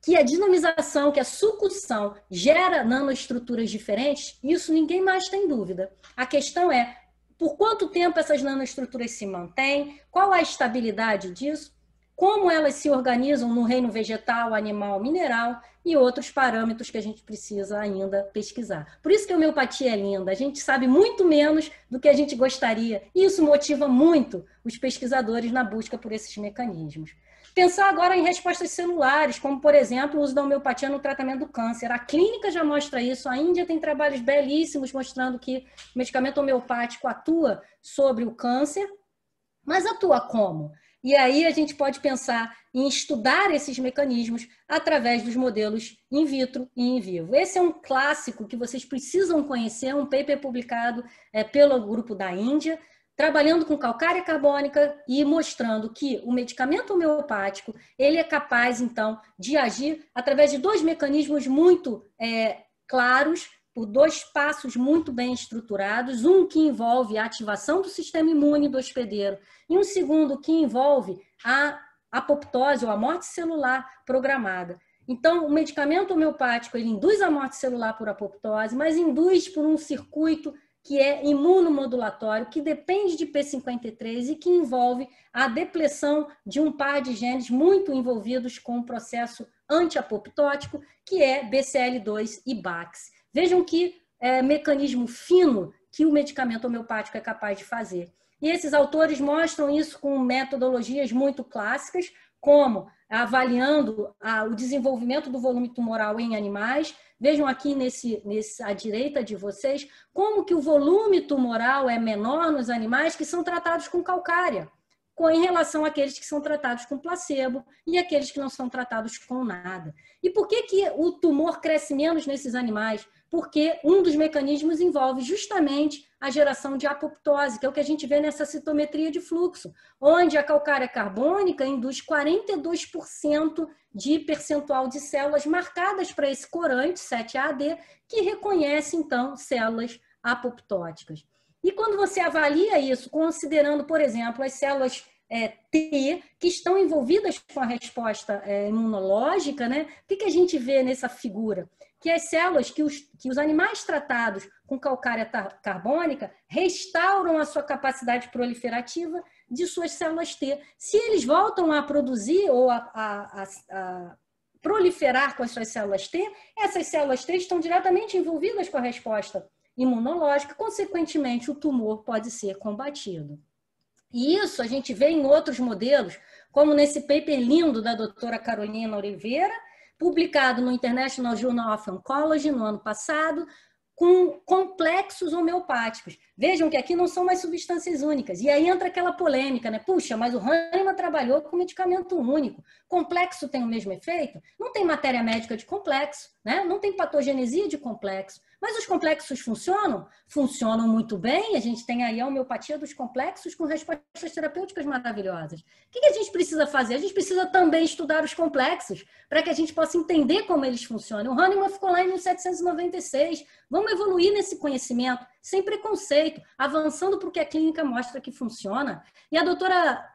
que a dinamização, que a sucção gera nanoestruturas diferentes, isso ninguém mais tem dúvida. A questão é, por quanto tempo essas nanoestruturas se mantêm, qual a estabilidade disso, como elas se organizam no reino vegetal, animal, mineral e outros parâmetros que a gente precisa ainda pesquisar. Por isso que a homeopatia é linda, a gente sabe muito menos do que a gente gostaria, e isso motiva muito os pesquisadores na busca por esses mecanismos. Pensar agora em respostas celulares, como, por exemplo, o uso da homeopatia no tratamento do câncer. A clínica já mostra isso, a Índia tem trabalhos belíssimos mostrando que o medicamento homeopático atua sobre o câncer, mas atua como? E aí a gente pode pensar em estudar esses mecanismos através dos modelos in vitro e in vivo. Esse é um clássico que vocês precisam conhecer, um paper publicado pelo grupo da Índia, trabalhando com calcária carbônica e mostrando que o medicamento homeopático ele é capaz, então, de agir através de dois mecanismos muito claros, por dois passos muito bem estruturados, um que envolve a ativação do sistema imune do hospedeiro e um segundo que envolve a apoptose ou a morte celular programada. Então, o medicamento homeopático ele induz a morte celular por apoptose, mas induz por um circuito que é imunomodulatório, que depende de P53 e que envolve a depleção de um par de genes muito envolvidos com o processo antiapoptótico, que é BCL2 e BAX. Vejam que mecanismo fino que o medicamento homeopático é capaz de fazer. E esses autores mostram isso com metodologias muito clássicas, como avaliando o desenvolvimento do volume tumoral em animais. Vejam aqui à direita de vocês como que o volume tumoral é menor nos animais que são tratados com calcária, em relação àqueles que são tratados com placebo e aqueles que não são tratados com nada. E por que o tumor cresce menos nesses animais? Porque um dos mecanismos envolve justamente a geração de apoptose, que é o que a gente vê nessa citometria de fluxo, onde a calcária carbônica induz 42% de percentual de células marcadas para esse corante, 7-AD, que reconhece, então, células apoptóticas. E quando você avalia isso, considerando, por exemplo, as células T, que estão envolvidas com a resposta imunológica, né? O que a gente vê nessa figura? Que as células, que os animais tratados com calcária carbônica restauram a sua capacidade proliferativa de suas células T. Se eles voltam a produzir ou a proliferar com as suas células T, essas células T estão diretamente envolvidas com a resposta imunológica, consequentemente, o tumor pode ser combatido. E isso a gente vê em outros modelos, como nesse paper lindo da doutora Carolina Oliveira, publicado no International Journal of Oncology no ano passado, com complexos homeopáticos. Vejam que aqui não são mais substâncias únicas. E aí entra aquela polêmica, né? Puxa, mas o Hahnemann trabalhou com medicamento único. Complexo tem o mesmo efeito? Não tem matéria médica de complexo, né? Não tem patogenesia de complexo. Mas os complexos funcionam? Funcionam muito bem. A gente tem aí a homeopatia dos complexos com respostas terapêuticas maravilhosas. O que a gente precisa fazer? A gente precisa também estudar os complexos para que a gente possa entender como eles funcionam. O Hahnemann ficou lá em 1796. Vamos evoluir nesse conhecimento, sem preconceito, avançando para o que a clínica mostra que funciona. E a doutora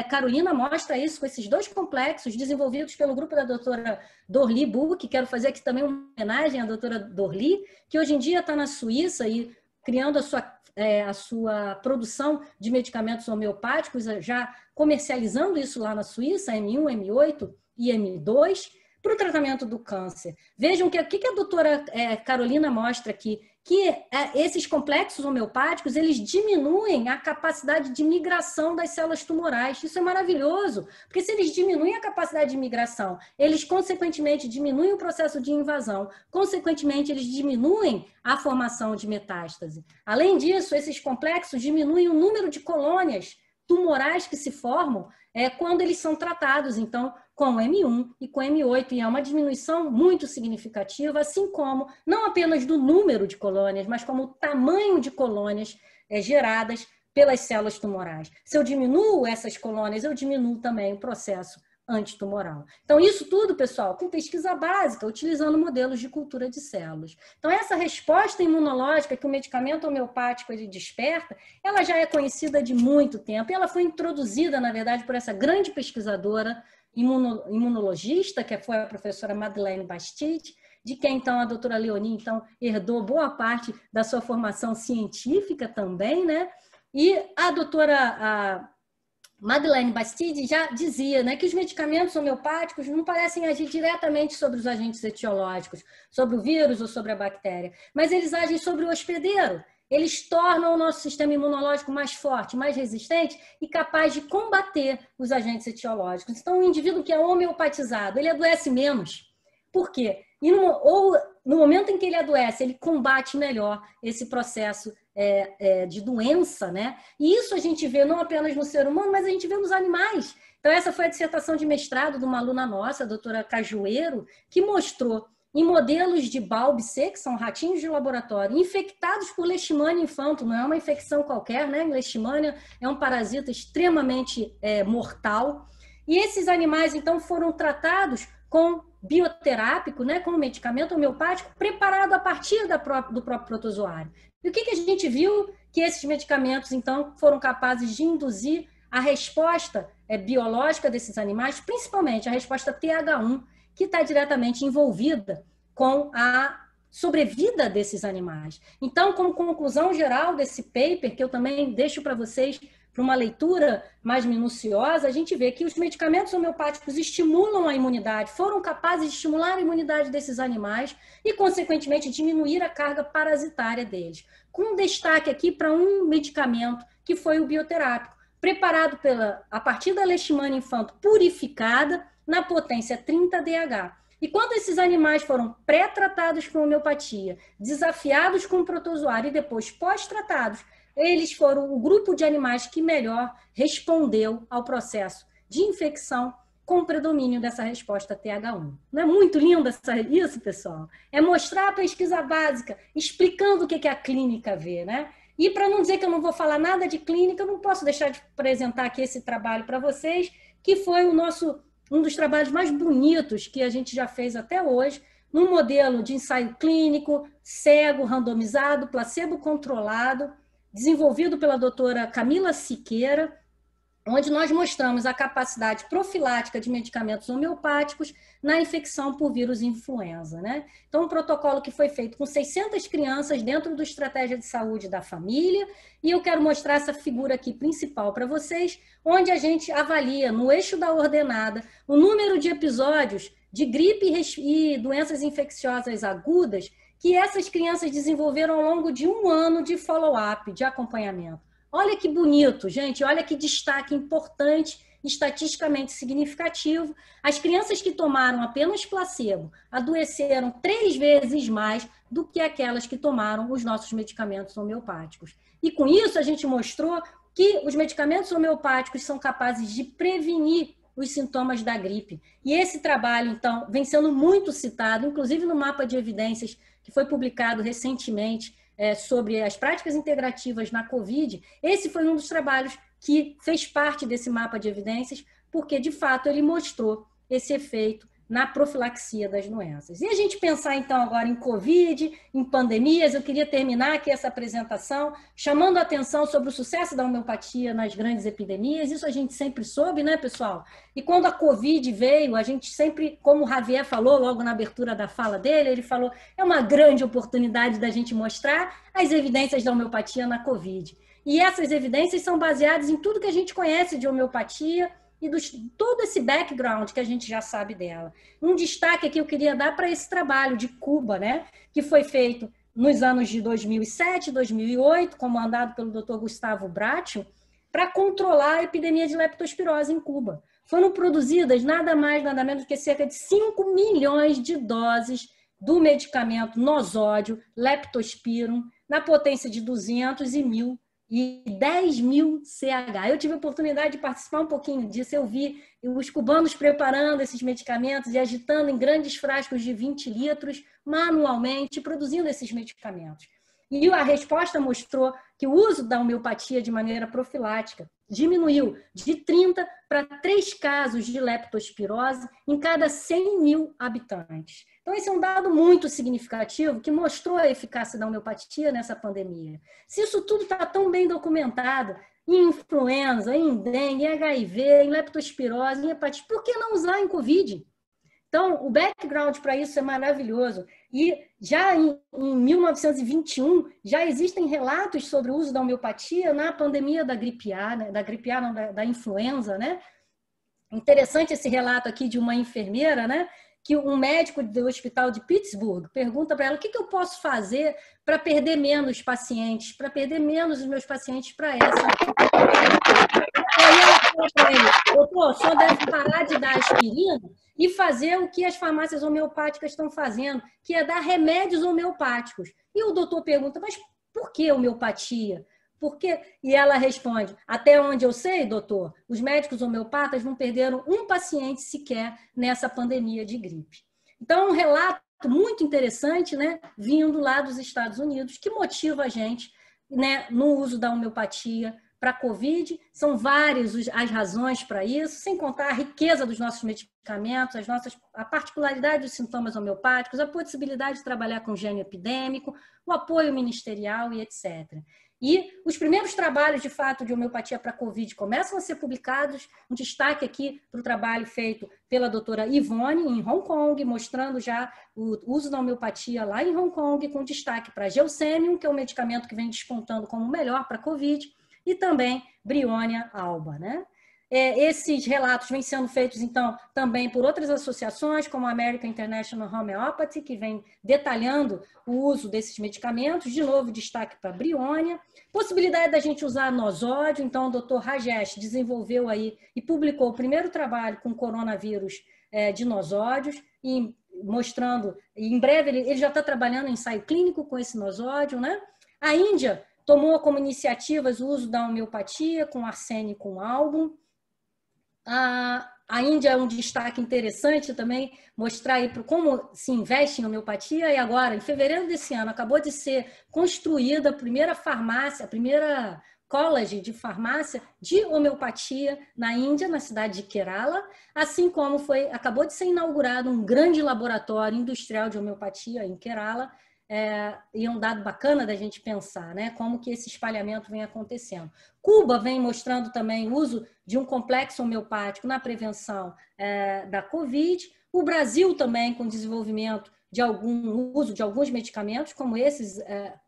Carolina mostra isso com esses dois complexos desenvolvidos pelo grupo da doutora Dorli Buch. Quero fazer aqui também uma homenagem à doutora Dorli, que hoje em dia está na Suíça e criando a sua produção de medicamentos homeopáticos, já comercializando isso lá na Suíça, M1, M8 e M2, para o tratamento do câncer. Vejam o que a doutora Carolina mostra aqui, que esses complexos homeopáticos, eles diminuem a capacidade de migração das células tumorais. Isso é maravilhoso, porque se eles diminuem a capacidade de migração, eles, consequentemente, diminuem o processo de invasão, consequentemente, eles diminuem a formação de metástase. Além disso, esses complexos diminuem o número de colônias tumorais que se formam quando eles são tratados, então, com M1 e com M8, e é uma diminuição muito significativa, assim como, não apenas do número de colônias, mas como o tamanho de colônias geradas pelas células tumorais. Se eu diminuo essas colônias, eu diminuo também o processo antitumoral. Então, isso tudo, pessoal, com pesquisa básica, utilizando modelos de cultura de células. Então, essa resposta imunológica que o medicamento homeopático ele desperta, ela já é conhecida de muito tempo, e ela foi introduzida, na verdade, por essa grande pesquisadora imunologista, que foi a professora Madeleine Bastide, de quem, então, a doutora Leonie, então, herdou boa parte da sua formação científica também, né? E a doutora Madeleine Bastide já dizia, né, que os medicamentos homeopáticos não parecem agir diretamente sobre os agentes etiológicos, sobre o vírus ou sobre a bactéria, mas eles agem sobre o hospedeiro. Eles tornam o nosso sistema imunológico mais forte, mais resistente e capaz de combater os agentes etiológicos. Então, o indivíduo que é homeopatizado, ele adoece menos. Por quê? E no momento em que ele adoece, ele combate melhor esse processo de doença, né? E isso a gente vê não apenas no ser humano, mas a gente vê nos animais. Então, essa foi a dissertação de mestrado de uma aluna nossa, a doutora Cajueiro, que mostrou em modelos de Balb-C, que são ratinhos de laboratório, infectados por Leishmania infanto, não é uma infecção qualquer, né? Leishmania é um parasita extremamente mortal. E esses animais, então, foram tratados com bioterápico, né, com um medicamento homeopático preparado a partir do próprio protozoário. E o que a gente viu? Que esses medicamentos, então, foram capazes de induzir a resposta biológica desses animais, principalmente a resposta TH1, que está diretamente envolvida com a sobrevida desses animais. Então, como conclusão geral desse paper, que eu também deixo para vocês para uma leitura mais minuciosa, a gente vê que os medicamentos homeopáticos estimulam a imunidade, foram capazes de estimular a imunidade desses animais e, consequentemente, diminuir a carga parasitária deles. Com um destaque aqui para um medicamento que foi o bioterápico, preparado a partir da Leishmania infanto purificada na potência 30DH. E quando esses animais foram pré-tratados com homeopatia, desafiados com protozoário e depois pós-tratados, eles foram o grupo de animais que melhor respondeu ao processo de infecção com o predomínio dessa resposta TH1. Não é muito lindo isso, pessoal? É mostrar a pesquisa básica, explicando o que a clínica vê, né? E para não dizer que eu não vou falar nada de clínica, eu não posso deixar de apresentar aqui esse trabalho para vocês, que foi um dos trabalhos mais bonitos que a gente já fez até hoje, num modelo de ensaio clínico, cego, randomizado, placebo-controlado, desenvolvido pela doutora Camila Siqueira, onde nós mostramos a capacidade profilática de medicamentos homeopáticos na infecção por vírus influenza, né? Então, um protocolo que foi feito com 600 crianças dentro da estratégia de saúde da família, e eu quero mostrar essa figura aqui principal para vocês, onde a gente avalia, no eixo da ordenada, o número de episódios de gripe e doenças infecciosas agudas que essas crianças desenvolveram ao longo de 1 ano de follow-up, de acompanhamento. Olha que bonito, gente, olha que destaque importante, estatisticamente significativo. As crianças que tomaram apenas placebo adoeceram 3 vezes mais do que aquelas que tomaram os nossos medicamentos homeopáticos. E com isso a gente mostrou que os medicamentos homeopáticos são capazes de prevenir os sintomas da gripe. E esse trabalho, então, vem sendo muito citado, inclusive no mapa de evidências que foi publicado recentemente sobre as práticas integrativas na Covid. Esse foi um dos trabalhos que fez parte desse mapa de evidências, porque, de fato, ele mostrou esse efeito na profilaxia das doenças. E a gente pensar, então, agora em Covid, em pandemias, eu queria terminar aqui essa apresentação chamando a atenção sobre o sucesso da homeopatia nas grandes epidemias. Isso a gente sempre soube, né, pessoal? E quando a Covid veio, a gente sempre, como o Javier falou logo na abertura da fala dele, ele falou, é uma grande oportunidade da gente mostrar as evidências da homeopatia na Covid. E essas evidências são baseadas em tudo que a gente conhece de homeopatia, e todo esse background que a gente já sabe dela. Um destaque aqui eu queria dar para esse trabalho de Cuba, né, que foi feito nos anos de 2007, 2008, comandado pelo Dr. Gustavo Bracho, para controlar a epidemia de leptospirose em Cuba. Foram produzidas nada mais, nada menos do que cerca de 5 milhões de doses do medicamento nosódio, leptospirum, na potência de 200 e 1.000 e 10.000 CH. Eu tive a oportunidade de participar um pouquinho disso, eu vi os cubanos preparando esses medicamentos e agitando em grandes frascos de 20 litros manualmente, produzindo esses medicamentos. E a resposta mostrou que o uso da homeopatia de maneira profilática diminuiu de 30 para 3 casos de leptospirose em cada 100.000 habitantes. Então, esse é um dado muito significativo que mostrou a eficácia da homeopatia nessa pandemia. Se isso tudo está tão bem documentado em influenza, em dengue, em HIV, em leptospirose, em hepatite, por que não usar em Covid? Então, o background para isso é maravilhoso. E já em 1921, já existem relatos sobre o uso da homeopatia na pandemia da gripe A, né? Da influenza, né? Interessante esse relato aqui de uma enfermeira, né? Que um médico do hospital de Pittsburgh pergunta para ela o que eu posso fazer para perder menos pacientes, para perder menos os meus pacientes para essa. E aí ela fala para ele, doutor, o senhor deve parar de dar aspirina e fazer o que as farmácias homeopáticas estão fazendo, que é dar remédios homeopáticos. E o doutor pergunta, mas por que homeopatia? Por quê? E ela responde, até onde eu sei, doutor, os médicos homeopatas não perderam um paciente sequer nessa pandemia de gripe. Então, um relato muito interessante, né, vindo lá dos Estados Unidos, que motiva a gente, né, no uso da homeopatia para a Covid. São várias as razões para isso, sem contar a riqueza dos nossos medicamentos, a particularidade dos sintomas homeopáticos, a possibilidade de trabalhar com gênio epidêmico, o apoio ministerial e etc. E os primeiros trabalhos, de fato, de homeopatia para a Covid começam a ser publicados. Um destaque aqui para o trabalho feito pela doutora Ivone, em Hong Kong, mostrando já o uso da homeopatia lá em Hong Kong, com destaque para Gelsemium, que é um medicamento que vem despontando como o melhor para a Covid, e também Brionia alba, né? Esses relatos vêm sendo feitos, então, também por outras associações, como a American International Homeopathy, que vem detalhando o uso desses medicamentos. De novo, destaque para a Brionia. Possibilidade da gente usar nosódio. Então, o Dr. Rajesh desenvolveu aí e publicou o primeiro trabalho com coronavírus de nosódios, e mostrando, e em breve ele já está trabalhando em ensaio clínico com esse nosódio, né? A Índia tomou como iniciativas o uso da homeopatia com arsênico com álbum. A Índia é um destaque interessante também, mostrar aí como se investe em homeopatia. E agora, em fevereiro desse ano, acabou de ser construída a primeira farmácia, a primeira college de farmácia de homeopatia na Índia, na cidade de Kerala, assim como acabou de ser inaugurado um grande laboratório industrial de homeopatia em Kerala. E é um dado bacana da gente pensar, né, como que esse espalhamento vem acontecendo. Cuba vem mostrando também o uso de um complexo homeopático na prevenção da Covid. O Brasil também com desenvolvimento de uso de alguns medicamentos, como esses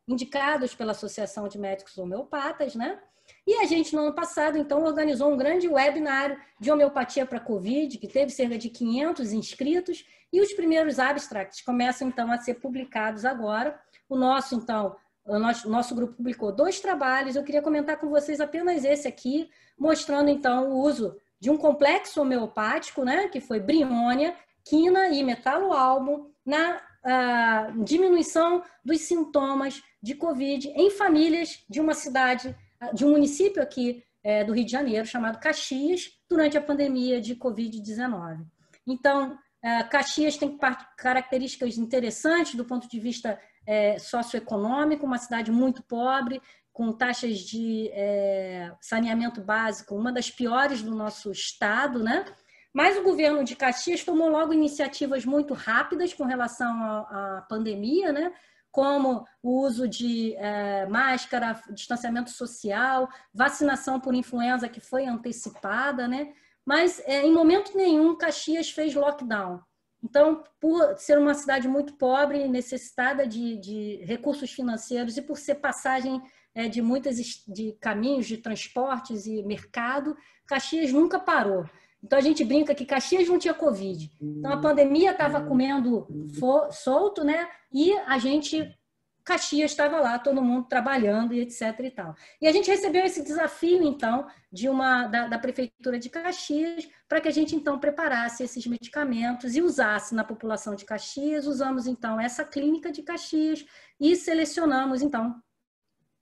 indicados pela Associação de Médicos Homeopatas, né? E a gente, no ano passado, então, organizou um grande webinário de homeopatia para Covid, que teve cerca de 500 inscritos, e os primeiros abstracts começam, então, a ser publicados agora. O nosso grupo publicou 2 trabalhos, eu queria comentar com vocês apenas esse aqui, mostrando, então, o uso de um complexo homeopático, né, que foi briônia, quina e metalo-álbum, na diminuição dos sintomas de Covid em famílias de uma cidade, de um município aqui do Rio de Janeiro, chamado Caxias, durante a pandemia de Covid-19. Então, Caxias tem características interessantes do ponto de vista socioeconômico, uma cidade muito pobre, com taxas de saneamento básico, uma das piores do nosso estado, né? Mas o governo de Caxias tomou logo iniciativas muito rápidas com relação à pandemia, né? Como o uso de máscara, distanciamento social, vacinação por influenza que foi antecipada, né? Mas em momento nenhum Caxias fez lockdown. Então, por ser uma cidade muito pobre, necessitada de recursos financeiros e por ser passagem de caminhos de transportes e mercado, Caxias nunca parou. Então, a gente brinca que Caxias não tinha Covid. Então, a pandemia estava comendo solto, né? E Caxias estava lá, todo mundo trabalhando e etc. e tal. E a gente recebeu esse desafio, então, da Prefeitura de Caxias, para que a gente, então, preparasse esses medicamentos e usasse na população de Caxias. Usamos, então, essa clínica de Caxias e selecionamos, então,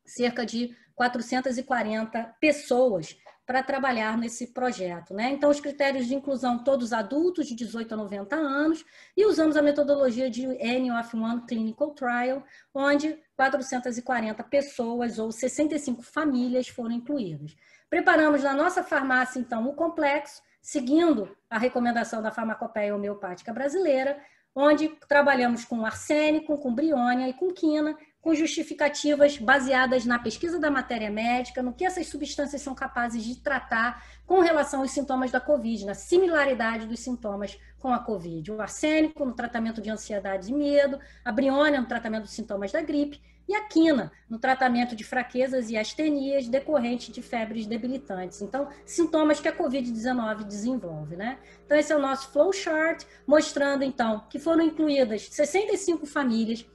cerca de 440 pessoas para trabalhar nesse projeto, né? Então, os critérios de inclusão, todos adultos de 18 a 90 anos, e usamos a metodologia de N of 1 Clinical Trial, onde 440 pessoas ou 65 famílias foram incluídas. Preparamos na nossa farmácia, então, o complexo, seguindo a recomendação da Farmacopeia Homeopática Brasileira, onde trabalhamos com arsênico, com briônia e com quina, com justificativas baseadas na pesquisa da matéria médica, no que essas substâncias são capazes de tratar com relação aos sintomas da Covid, na similaridade dos sintomas com a Covid. O arsênico no tratamento de ansiedade e medo, a briônia no tratamento dos sintomas da gripe e a quina no tratamento de fraquezas e astenias decorrentes de febres debilitantes. Então, sintomas que a Covid-19 desenvolve, né? Então, esse é o nosso flowchart, mostrando, então, que foram incluídas 65 famílias.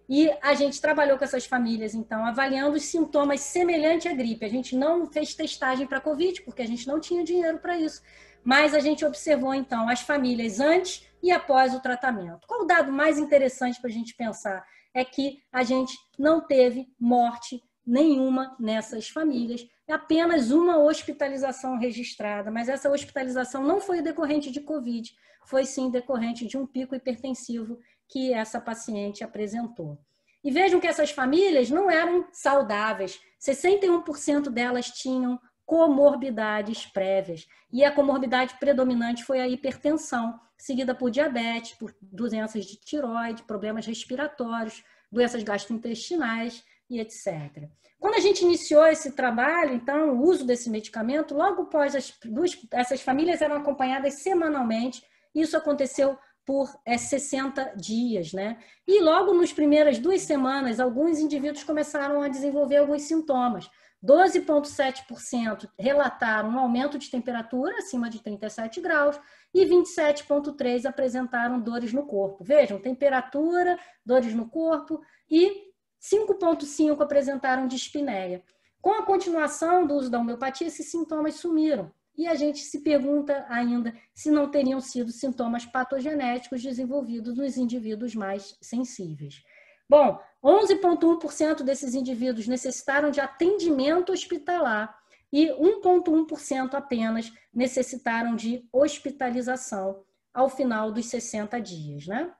E a gente trabalhou com essas famílias, então, avaliando os sintomas semelhantes à gripe. A gente não fez testagem para Covid, porque a gente não tinha dinheiro para isso. Mas a gente observou, então, as famílias antes e após o tratamento. Qual o dado mais interessante para a gente pensar? É que a gente não teve morte nenhuma nessas famílias, apenas uma hospitalização registrada, mas essa hospitalização não foi decorrente de Covid, foi sim decorrente de um pico hipertensivo que essa paciente apresentou. E vejam que essas famílias não eram saudáveis, 61% delas tinham comorbidades prévias, e a comorbidade predominante foi a hipertensão, seguida por diabetes, por doenças de tireoide, problemas respiratórios, doenças gastrointestinais e etc. Quando a gente iniciou esse trabalho, então, o uso desse medicamento, logo após essas famílias eram acompanhadas semanalmente, isso aconteceu por 60 dias, né? E logo nas primeiras 2 semanas, alguns indivíduos começaram a desenvolver alguns sintomas. 12,7% relataram um aumento de temperatura acima de 37 graus e 27,3% apresentaram dores no corpo. Vejam, temperatura, dores no corpo e 5,5% apresentaram dispneia. Com a continuação do uso da homeopatia, esses sintomas sumiram. E a gente se pergunta ainda se não teriam sido sintomas patogenéticos desenvolvidos nos indivíduos mais sensíveis. Bom, 11,1% desses indivíduos necessitaram de atendimento hospitalar e 1,1% apenas necessitaram de hospitalização ao final dos 60 dias, né?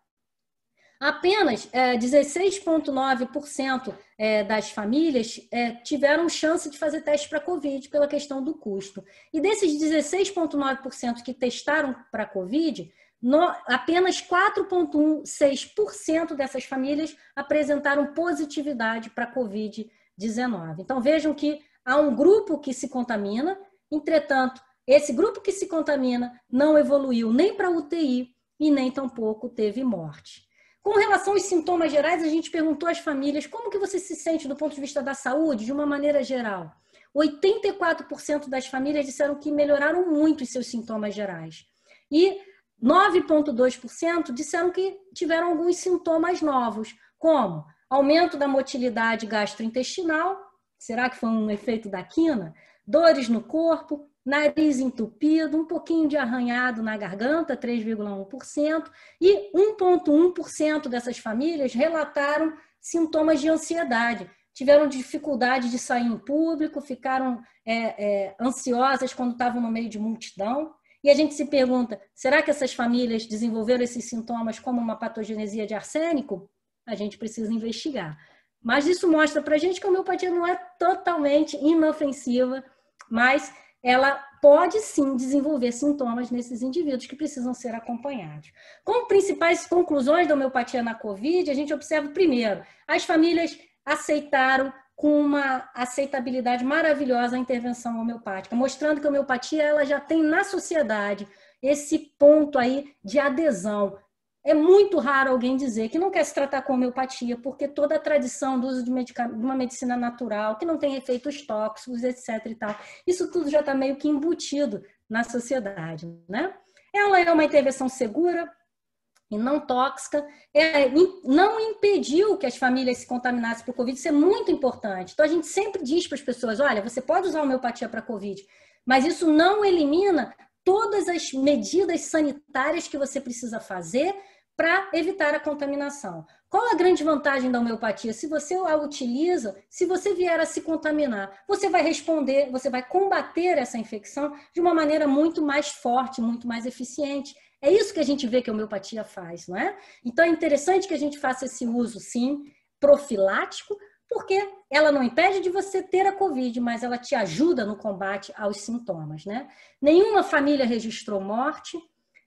Apenas 16,9% das famílias tiveram chance de fazer teste para Covid pela questão do custo. E desses 16,9% que testaram para Covid, apenas 4,6% dessas famílias apresentaram positividade para Covid-19. Então, vejam que há um grupo que se contamina, entretanto, esse grupo que se contamina não evoluiu nem para UTI e nem tampouco teve morte. Com relação aos sintomas gerais, a gente perguntou às famílias como que você se sente do ponto de vista da saúde, de uma maneira geral. 84% das famílias disseram que melhoraram muito os seus sintomas gerais. E 9,2% disseram que tiveram alguns sintomas novos, como aumento da motilidade gastrointestinal, será que foi um efeito da quina? Dores no corpo, nariz entupido, um pouquinho de arranhado na garganta, 3,1%, e 1,1% dessas famílias relataram sintomas de ansiedade. Tiveram dificuldade de sair em público, ficaram ansiosas quando estavam no meio de multidão. E a gente se pergunta, será que essas famílias desenvolveram esses sintomas como uma patogenesia de arsênico? A gente precisa investigar. Mas isso mostra para a gente que a homeopatia não é totalmente inofensiva, mas ela pode sim desenvolver sintomas nesses indivíduos que precisam ser acompanhados. Como principais conclusões da homeopatia na Covid, a gente observa, primeiro, as famílias aceitaram com uma aceitabilidade maravilhosa a intervenção homeopática, mostrando que a homeopatia ela já tem na sociedade esse ponto aí de adesão. É muito raro alguém dizer que não quer se tratar com homeopatia, porque toda a tradição do uso de uma medicina natural, que não tem efeitos tóxicos, etc. e tal, isso tudo já está meio que embutido na sociedade, né? Ela é uma intervenção segura e não tóxica, não impediu que as famílias se contaminassem por Covid, isso é muito importante. Então, a gente sempre diz para as pessoas, olha, você pode usar a homeopatia para Covid, mas isso não elimina todas as medidas sanitárias que você precisa fazer para evitar a contaminação. Qual a grande vantagem da homeopatia? Se você a utiliza, se você vier a se contaminar, você vai responder, você vai combater essa infecção de uma maneira muito mais forte, muito mais eficiente. É isso que a gente vê que a homeopatia faz, não é? Então é interessante que a gente faça esse uso, sim, profilático, porque ela não impede de você ter a Covid, mas ela te ajuda no combate aos sintomas, né? Nenhuma família registrou morte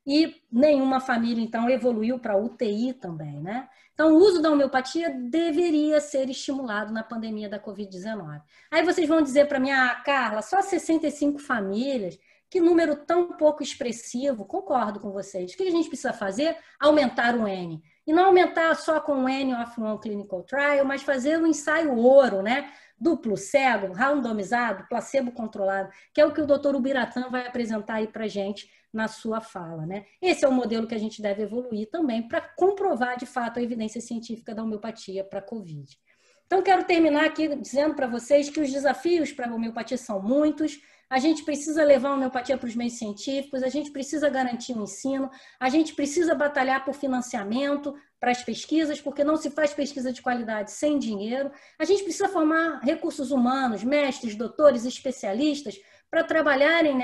e nenhuma família, então, evoluiu para UTI também, né? Então, o uso da homeopatia deveria ser estimulado na pandemia da Covid-19. Aí vocês vão dizer para mim, Carla, só 65 famílias, que número tão pouco expressivo, concordo com vocês. O que a gente precisa fazer? Aumentar o N. E não aumentar só com o N of One Clinical Trial, mas fazer um ensaio ouro, né? Duplo cego, randomizado, placebo controlado, que é o que o doutor Ubiratã vai apresentar aí para a gente na sua fala, né? Esse é o modelo que a gente deve evoluir também para comprovar, de fato, a evidência científica da homeopatia para a Covid. Então, quero terminar aqui dizendo para vocês que os desafios para a homeopatia são muitos. A gente precisa levar a homeopatia para os meios científicos, a gente precisa garantir o ensino, a gente precisa batalhar por financiamento para as pesquisas, porque não se faz pesquisa de qualidade sem dinheiro. A gente precisa formar recursos humanos, mestres, doutores, especialistas, para trabalharem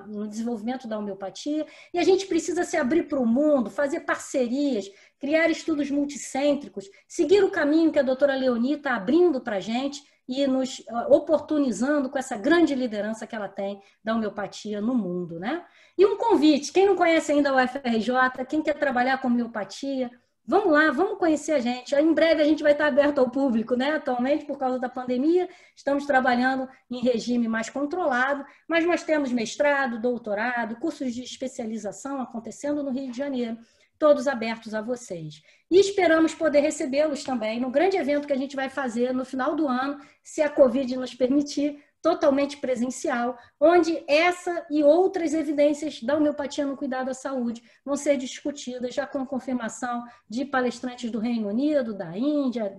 no desenvolvimento da homeopatia. E a gente precisa se abrir para o mundo, fazer parcerias, criar estudos multicêntricos, seguir o caminho que a doutora Leoni está abrindo para a gente, e nos oportunizando com essa grande liderança que ela tem da homeopatia no mundo, né? E um convite, quem não conhece ainda o UFRJ, quem quer trabalhar com homeopatia, vamos lá, vamos conhecer a gente. Em breve a gente vai estar aberto ao público, né? Atualmente, por causa da pandemia, estamos trabalhando em regime mais controlado, mas nós temos mestrado, doutorado, cursos de especialização acontecendo no Rio de Janeiro, todos abertos a vocês. E esperamos poder recebê-los também no grande evento que a gente vai fazer no final do ano, se a Covid nos permitir, totalmente presencial, onde essa e outras evidências da homeopatia no cuidado à saúde vão ser discutidas, já com confirmação de palestrantes do Reino Unido, da Índia,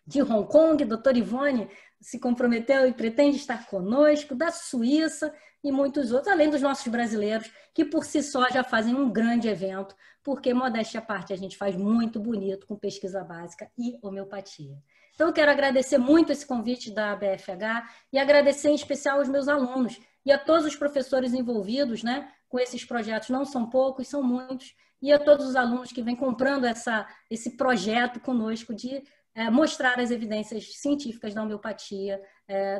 de Hong Kong. Doutora Ivone se comprometeu e pretende estar conosco, da Suíça e muitos outros, além dos nossos brasileiros, que por si só já fazem um grande evento, porque, modéstia à parte, a gente faz muito bonito com pesquisa básica e homeopatia. Então, eu quero agradecer muito esse convite da BFH e agradecer em especial aos meus alunos e a todos os professores envolvidos, né, com esses projetos. Não são poucos, são muitos, e a todos os alunos que vêm comprando esse projeto conosco de mostrar as evidências científicas da homeopatia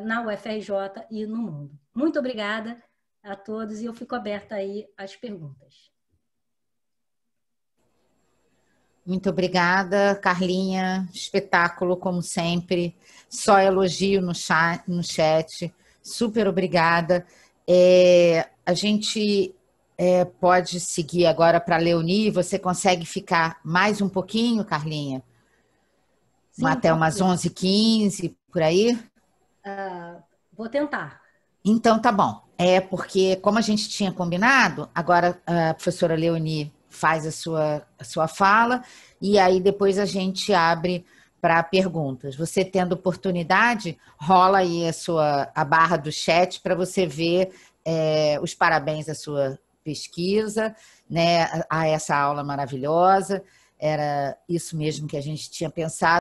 na UFRJ e no mundo. Muito obrigada a todos e eu fico aberta aí às perguntas. Muito obrigada, Carlinha. Espetáculo, como sempre. Só elogio no chat. Super obrigada. A gente pode seguir agora para a Leoni. Você consegue ficar mais um pouquinho, Carlinha? Sim, Até umas 11h15, por aí? Vou tentar. Então, tá bom. É porque, como a gente tinha combinado, agora a professora Leoni faz a sua fala e aí depois a gente abre para perguntas. Você tendo oportunidade, rola aí a barra do chat para você ver os parabéns à sua pesquisa, né, a essa aula maravilhosa. Era isso mesmo que a gente tinha pensado.